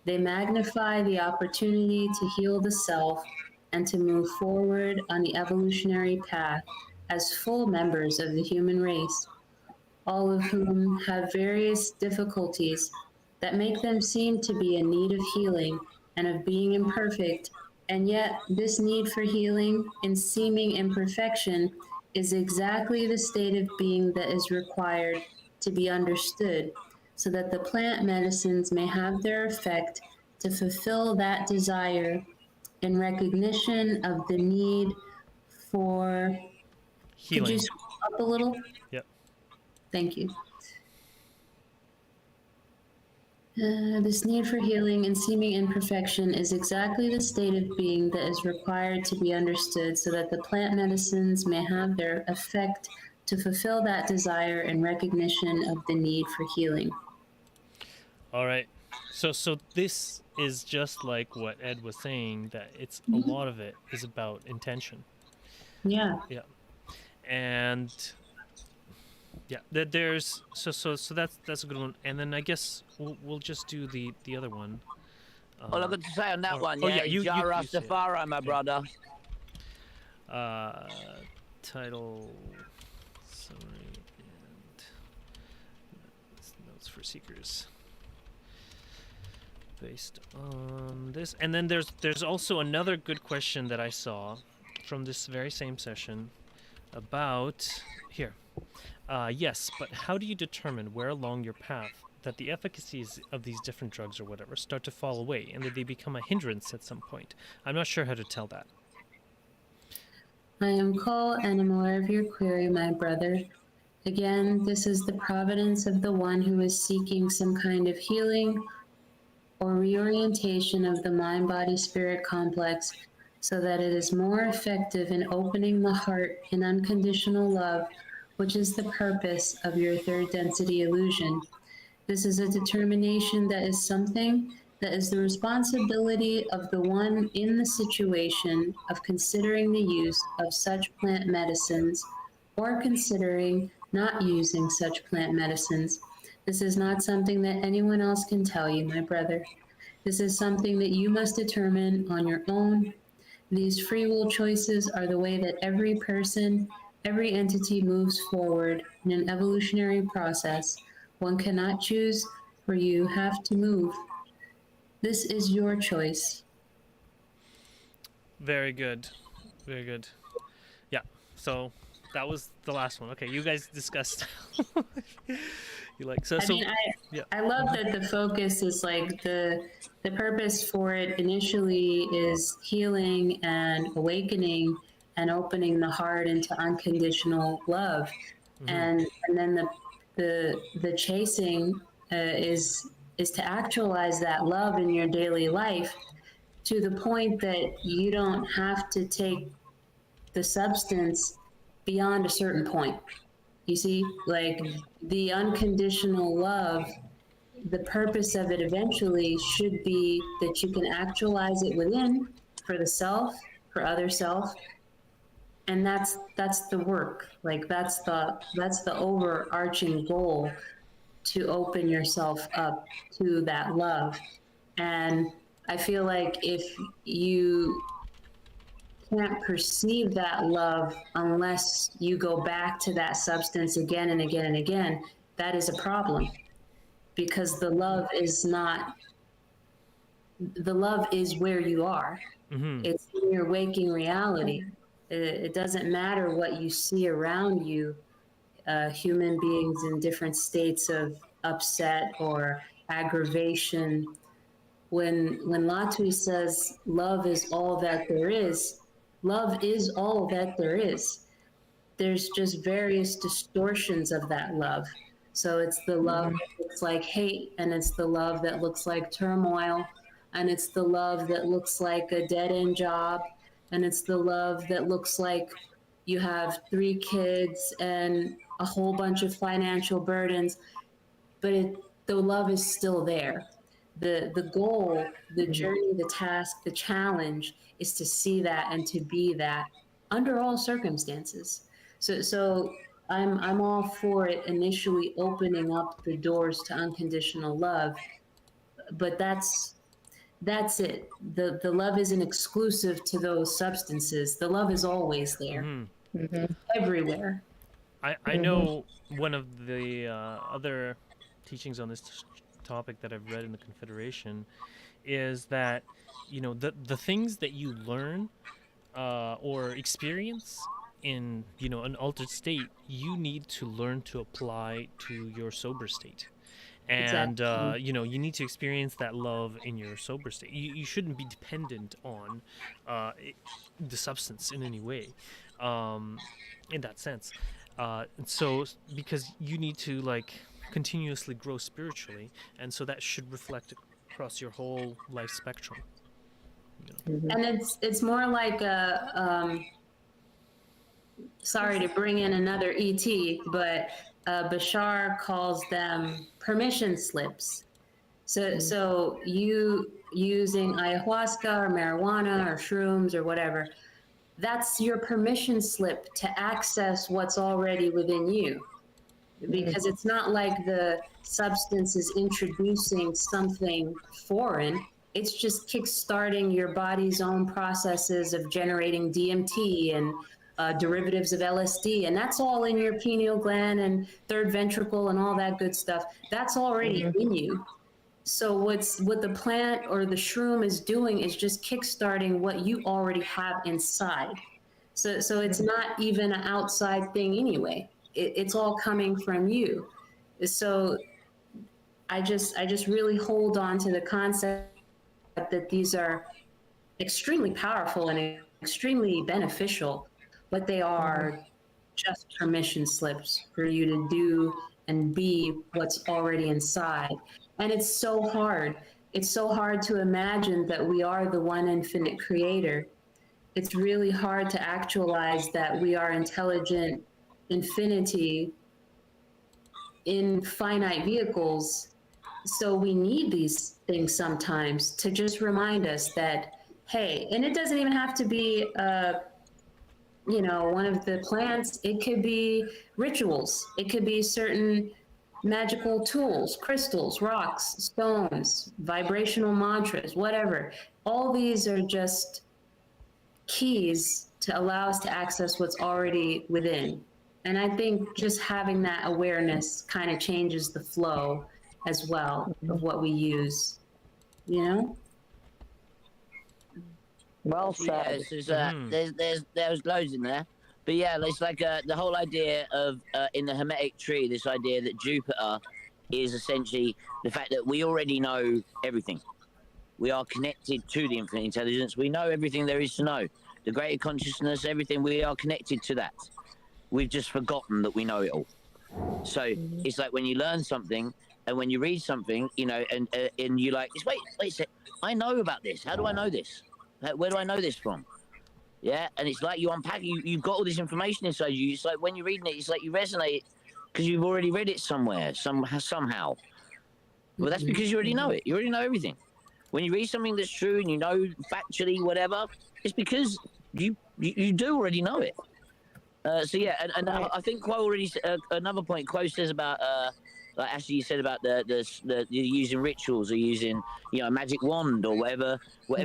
They magnify the opportunity to heal the self and to move forward on the evolutionary path as full members of the human race, all of whom have various difficulties that make them seem to be in need of healing and of being imperfect, and yet this need for healing and seeming imperfection is exactly the state of being that is required to be understood, so that the plant medicines may have their effect to fulfill that desire in recognition of the need for... Could Healing. you scroll up a little? Yep. Thank you. This need for healing and seeming imperfection is exactly the state of being that is required to be understood, so that the plant medicines may have their effect to fulfill that desire in recognition of the need for healing. All right. So this is just like what Ed was saying, that it's a lot of it is about intention. Yeah. Yeah. And yeah, there's so that's a good one. And then I guess we'll just do the other one. All I've got to say on that one, oh, yeah, yeah, you say it. Rastafari, my brother. Title, summary, and notes for seekers. Based on this, and then there's also another good question that I saw from this very same session about here. Yes, but how do you determine where along your path that the efficacies of these different drugs or whatever start to fall away and that they become a hindrance at some point? I'm not sure how to tell that. I am Cole, and am aware of your query, my brother. Again, this is the providence of the one who is seeking some kind of healing or reorientation of the mind-body-spirit complex, so that it is more effective in opening the heart in unconditional love, which is the purpose of your third density illusion. This is a determination that is something that is the responsibility of the one in the situation of considering the use of such plant medicines or considering not using such plant medicines. This is not something that anyone else can tell you, my brother. This is something that you must determine on your own. These free will choices are the way that every person, every entity moves forward in an evolutionary process. One cannot choose, for you have to move. This is your choice. Very good. Very good. Yeah. So that was the last one. Okay, you guys discussed. You like so I so mean, yeah. I love that the focus is like the purpose for it initially is healing and awakening and opening the heart into unconditional love, and then the chasing is to actualize that love in your daily life to the point that you don't have to take the substance beyond a certain point. You see, like the unconditional love, the purpose of it eventually should be that you can actualize it within for the self, for other self, and that's the work. Like that's the overarching goal, to open yourself up to that love. And I feel like if you can't perceive that love unless you go back to that substance again and again and again, that is a problem, because the love is where you are. It's in your waking reality. It doesn't matter what you see around you, human beings in different states of upset or aggravation. When Latwi says love is all that there is, love is all that there is. There's just various distortions of that love. So it's the love that looks like hate, and it's the love that looks like turmoil, and it's the love that looks like a dead end job, and it's the love that looks like you have 3 kids and a whole bunch of financial burdens, but the love is still there. The goal, the journey, the task, the challenge is to see that and to be that under all circumstances. So I'm all for it initially opening up the doors to unconditional love, but that's it. The love isn't exclusive to those substances. The love is always there, everywhere. I know one of the other teachings on this topic that I've read in the Confederation is that, you know, the things that you learn or experience in, you know, an altered state, you need to learn to apply to your sober state. And Exactly. you know, you need to experience that love in your sober state. You shouldn't be dependent on the substance in any way, in that sense. And so because you need to like continuously grow spiritually, and so that should reflect across your whole life spectrum. You know? And it's more like sorry to bring in another ET, but Bashar calls them permission slips. So you using ayahuasca or marijuana or shrooms or whatever, that's your permission slip to access what's already within you. Because it's not like the substance is introducing something foreign. It's just kickstarting your body's own processes of generating DMT and derivatives of LSD, and that's all in your pineal gland and third ventricle and all that good stuff. That's already in you. So what the plant or the shroom is doing is just kickstarting what you already have inside. So it's not even an outside thing anyway. It's all coming from you. So I just really hold on to the concept that these are extremely powerful and extremely beneficial, but they are just permission slips for you to do and be what's already inside. And it's so hard. It's so hard to imagine that we are the one infinite creator. it's really hard to actualize that we are intelligent infinity in finite vehicles. So we need these things sometimes to just remind us that, hey, and it doesn't even have to be one of the plants. It could be rituals. It could be certain magical tools, crystals, rocks, stones, vibrational mantras, whatever. All these are just keys to allow us to access what's already within. And I think just having that awareness kind of changes the flow as well of what we use, you know? Well Yeah, said. there's loads in there, but yeah, it's like the whole idea of in the Hermetic tree, this idea that Jupiter is essentially the fact that we already know everything. We are connected to the infinite intelligence. We know everything there is to know. The greater consciousness, everything. We are connected to that. We've just forgotten that we know it all. So it's like when you learn something and when you read something, and you like, wait a sec, I know about this. How do I know this? Where do I know this from? Yeah, and it's like you unpack, you've got all this information inside you. It's like when you're reading it, it's like you resonate because you've already read it somewhere, somehow. Well, that's because you already know it. You already know everything. When you read something that's true and you know factually whatever, it's because you do already know it. So yeah, and I think Quo already another point. Quo says about like Ashley, you said about the using rituals or using a magic wand or whatever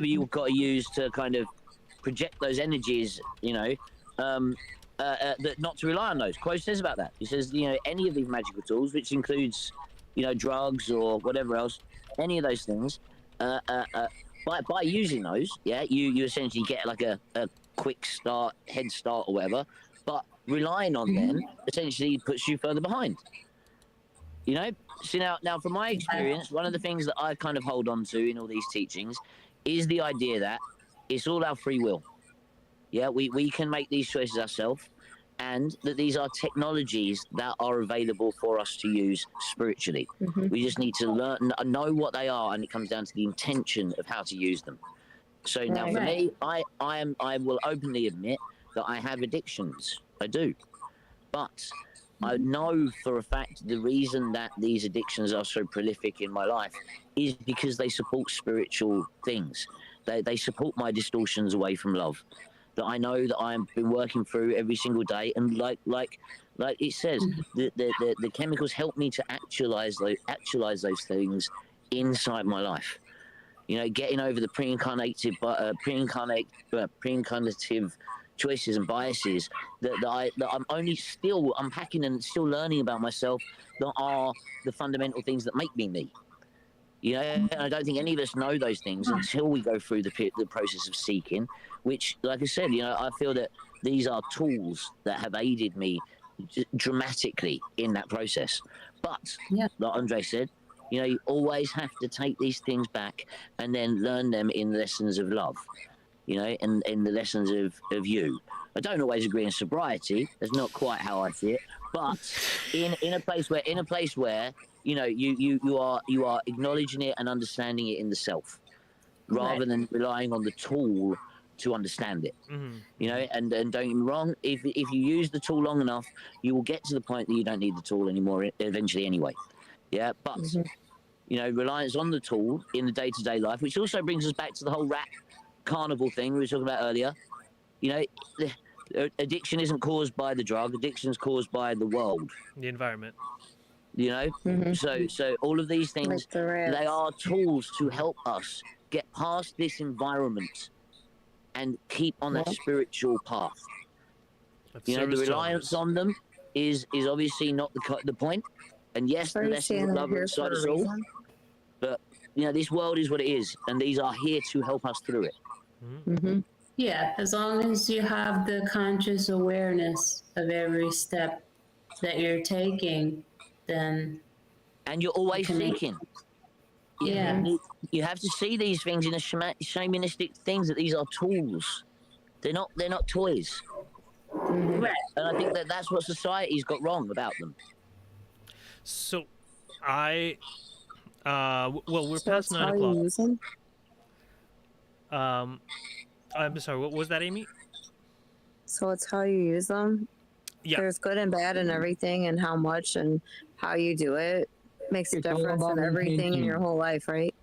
you've got to use to kind of project those energies. That not to rely on those. Quo says about that. He says any of these magical tools, which includes drugs or whatever else, any of those things. By using those, yeah, you essentially get like a quick start, head start or whatever. But relying on them essentially puts you further behind. So now from my experience, one of the things that I kind of hold on to in all these teachings is the idea that it's all our free will. Yeah, we can make these choices ourselves, and that these are technologies that are available for us to use spiritually. We just need to know what they are, and it comes down to the intention of how to use them. So now for me, I will openly admit that I have addictions. I do. But I know for a fact the reason that these addictions are so prolific in my life is because they support spiritual things. They support my distortions away from love. That I know that I've been working through every single day, and like it says, the chemicals help me to actualize those things inside my life. Getting over the pre-incarnative choices and biases that I'm only still unpacking and still learning about myself, that are the fundamental things that make me me. And I don't think any of us know those things until we go through the process of seeking, which, like I said, I feel that these are tools that have aided me dramatically in that process. But, like Andre said, you always have to take these things back and then learn them in lessons of love, and in the lessons of you. I don't always agree in sobriety. That's not quite how I see it. But in a place where you are acknowledging it and understanding it in the self, rather than relying on the tool to understand it. And don't get me wrong, if you use the tool long enough, you will get to the point that you don't need the tool anymore eventually anyway. Yeah, but reliance on the tool in the day-to-day life, which also brings us back to the whole rat carnival thing we were talking about earlier. Addiction isn't caused by the drug. Addiction is caused by the world, the environment. So all of these things, they are tools to help us get past this environment and keep on that spiritual path. The reliance on them is obviously not the point. And yes, the lessons of love inside us all. But this world is what it is, and these are here to help us through it. Yeah, as long as you have the conscious awareness of every step that you're taking, then... And you're always seeking. Yeah. You have to see these things in a shamanistic things, that these are tools. They're not toys. Right. And I think that's what society's got wrong about them. So, we're past 9 o'clock. I'm sorry. What was that, Amy? So it's how you use them. Yeah. There's good and bad and everything, and how much and how you do it makes a It's all difference about in everything in intention. your whole life, right?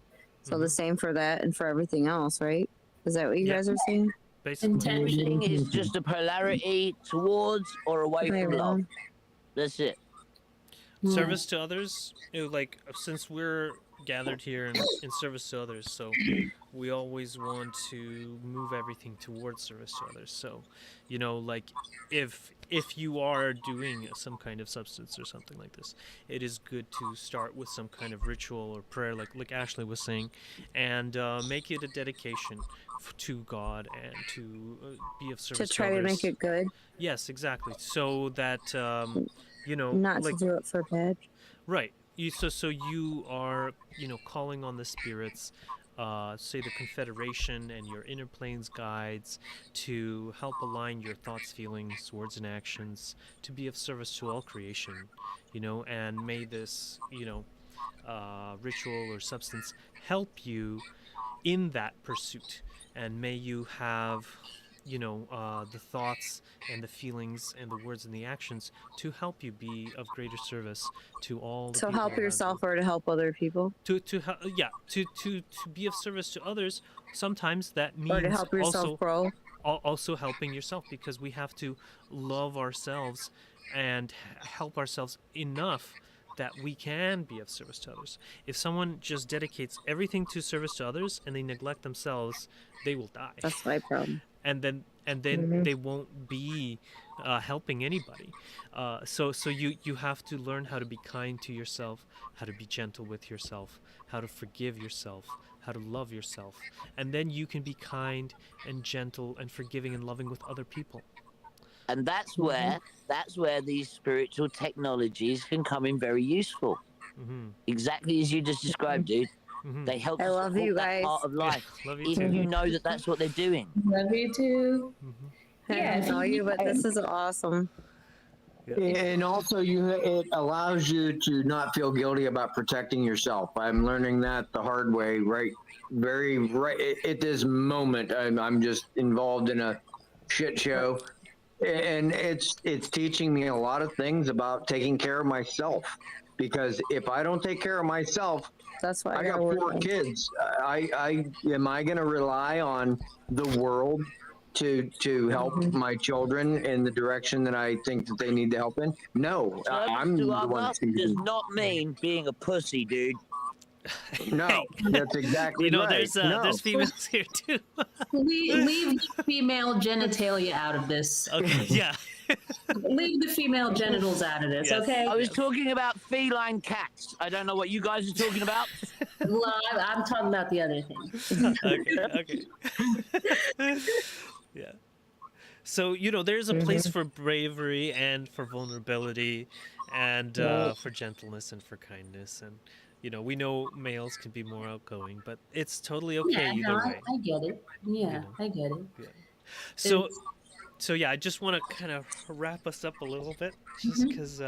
So the Mhm. same for that and for everything else, right? Is that what you Yeah. guys are saying? Basically. Intention. Everything is just a polarity towards or away Am I from love. wrong? That's it. Service to others, like since we're gathered here in service to others, so we always want to move everything towards service to others. So, like if you are doing some kind of substance or something like this, it is good to start with some kind of ritual or prayer, like Ashley was saying, and make it a dedication to God and to be of To service try to others. make it good, Yes, exactly. So that not like to do it for bad. right. So you are calling on the spirits, say the Confederation and your inner planes guides to help align your thoughts, feelings, words, and actions to be of service to all creation, and may this ritual or substance help you in that pursuit, and may you have the thoughts and the feelings and the words and the actions to help you be of greater service to all the So people help around yourself you. or to help other people, To be of service to others. Sometimes that or to means help yourself grow. also helping yourself, because we have to love ourselves and help ourselves enough that we can be of service to others. If someone just dedicates everything to service to others and they neglect themselves, they will die. That's my problem. and then Mhm. they won't be helping anybody. So you have to learn how to be kind to yourself, how to be gentle with yourself, how to forgive yourself, how to love yourself, and then you can be kind and gentle and forgiving and loving with other people. And that's where these spiritual technologies can come in very useful. Mm-hmm. Exactly as you just described, dude. Mm-hmm. They help I to love you support that guys. part of life. Love you If too. you know that that's what they're doing. Love you too. Mm-hmm. I Yeah, don't know you, but this is awesome. And also, it allows you to not feel guilty about protecting yourself. I'm learning that the hard way, right? Right at this moment. I'm just involved in a shit show, and it's teaching me a lot of things about taking care of myself. Because if I don't take care of myself, That's why I I got gotta work 4 on. kids. I am I going to rely on the world to help my children in the direction that I think that they need to help in? No, Service I'm to the one others does choosing. not mean being a pussy, dude. No, Hey, that's exactly right. No, there's females here too. Leave the female genitalia out of this. Okay, yeah. Leave the female genitals out of this, Yes. okay? I was Yes. talking about feline cats. I don't know what you guys are talking about. Well, I'm talking about the other thing. Okay. Yeah. So there's a place for bravery and for vulnerability, and for gentleness and for kindness, and we know males can be more outgoing, but it's totally okay Yeah, either no, way. I get it. Yeah, know. I get it. Yeah. So It's- so yeah, I just want to kind of wrap us up a little bit, just because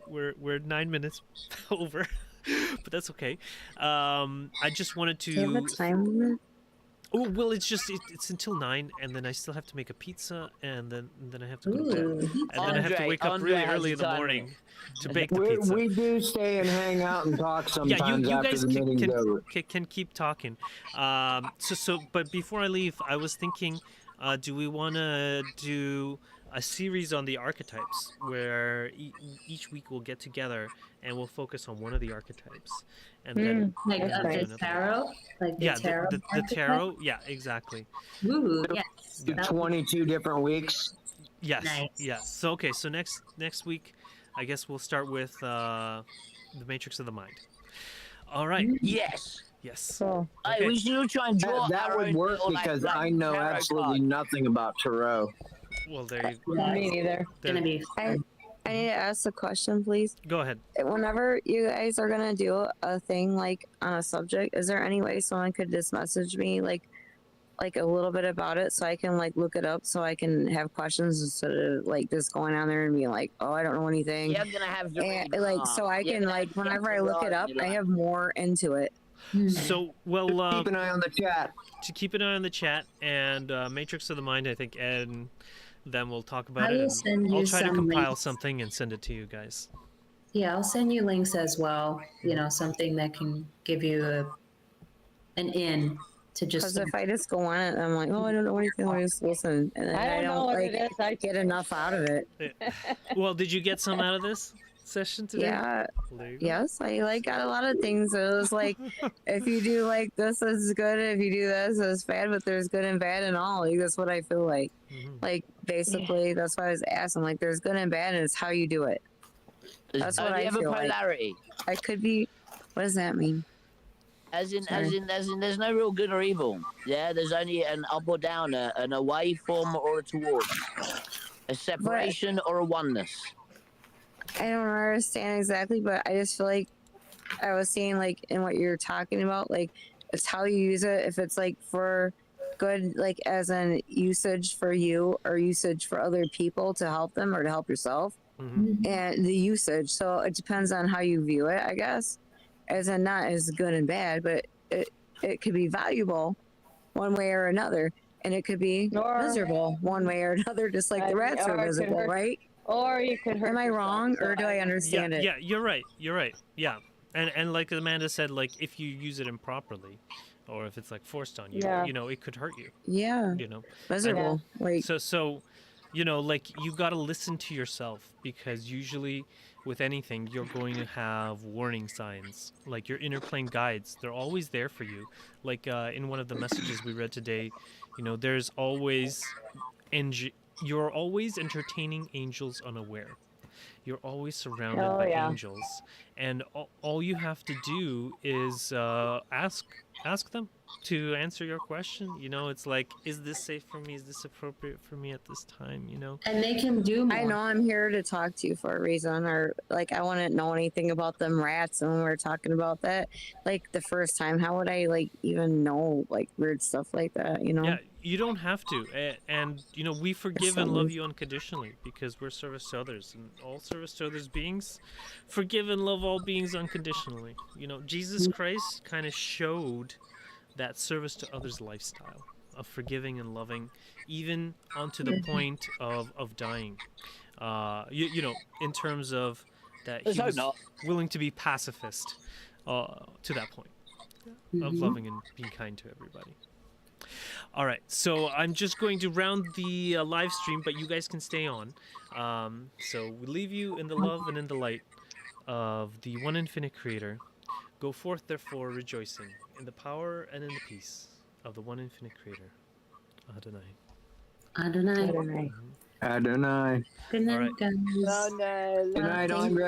we're 9 minutes over, but that's okay. I just wanted Do you have a to. time limit? Oh well, it's until 9, and then I still have to make a pizza, and then I have to go to bed, Ooh. and then I have to wake up Andre really has early a in the time morning limit. to bake the we, pizza. we do stay and hang out and talk Yeah, sometimes you after guys the meeting's over. can keep talking. But before I leave, I was thinking, do we want to do a series on the archetypes where each week we'll get together and we'll focus on one of the archetypes, and then Like we'll of move to the another one. tarot? Like the Yeah, tarot? the archetype? tarot. Yeah, exactly. Ooh, yes. Yeah. That- 22 different weeks. Yes. Nice. Yes. So okay. So next week, I guess we'll start with the Matrix of the Mind. All right. Yes. Yes. Cool. Hey, Okay. we should try and draw That our would own work little, because like I know tarot absolutely card. nothing about tarot. Well, there you Me neither. there- gonna be I need to ask a question, please. Go ahead. Whenever you guys are gonna do a thing like on a subject, is there any way someone could just message me like a little bit about it so I can like look it up so I can have questions instead of like just going on there and being like, oh, I don't know anything. You're gonna have to And read like Mark. so I You're can gonna like have to whenever get I look to it up, write I your have more into it. So, well, Keep an eye on the chat. to keep an eye on the chat and Matrix of the Mind, I think Ed and them will talk about I it. will And send you I'll try to some compile links. something and send it to you guys. Yeah, I'll send you links as well. You know, something that can give you an in to just. Because if I just go on it, I'm like, oh, I don't know anything. I just listen, and then I I don't know don't what like it is. I get enough out of it. Well, did you get some out of this session today? Yeah. Well, there you go. Yes, I like got a lot of things. It was like, if you do like this is good, if you do this is bad, but there's good and bad and all. Like that's what I feel like. Mhm. Like basically, that's why I was asking. Like, there's good and bad, and it's how you do it. There's That's what only I ever feel like. polarity. I could be. What does that mean? As in, Sorry. there's no real good or evil. Yeah, there's only an up or down, an away from or a towards, a separation or a oneness. I don't understand exactly, but I just feel like I was seeing like in what you're talking about, like it's how you use it. If it's like for good, like as in usage for you or usage for other people to help them or to help yourself, Mhm. and the usage. So it depends on how you view it, I guess. As in not as good and bad, but it could be valuable one way or another, and it could be Or- miserable one way or another, just like the rats or are it could miserable, hurt- right? or you could hurt Am I yourself, wrong, so or do I Yeah, understand it? yeah, you're right. You're right. Yeah, and like Amanda said, like if you use it improperly, or if it's like forced on you, Yeah. you know, it could hurt you. Yeah, You know, miserable. Like so, you know, like you got to listen to yourself because usually with anything you're going to have warning signs, like your inner plane guides. They're always there for you. Like in one of the messages we read today, you know, there's always you're always entertaining angels unaware. You're always surrounded Oh, by yeah. angels, and all you have to do is ask them to answer your question. You know, it's like, is this safe for me? Is this appropriate for me at this time? You know. And they can do more. I know I'm here to talk to you for a reason, or like I wouldn't know anything about them rats, and when we were talking about that, like the first time, how would I like even know like weird stuff like that? You know? Yeah, you don't have to, and you know we forgive and love you unconditionally because we're service to others, and all service to others beings forgive and love all beings unconditionally. You know, Jesus Christ kind of showed that service to others lifestyle of forgiving and loving, even onto the point of dying. You know, in terms of that Let's he hope was not. willing to be pacifist to that point of loving and being kind to everybody. All right, so I'm just going to round the live stream, but you guys can stay on. So we leave you in the love and in the light of the one infinite creator. Go forth, therefore, rejoicing in the power and in the peace of the one infinite creator. Adonai. Adonai. Adonai. Adonai. Good night, All right. guys. Good night, Andre.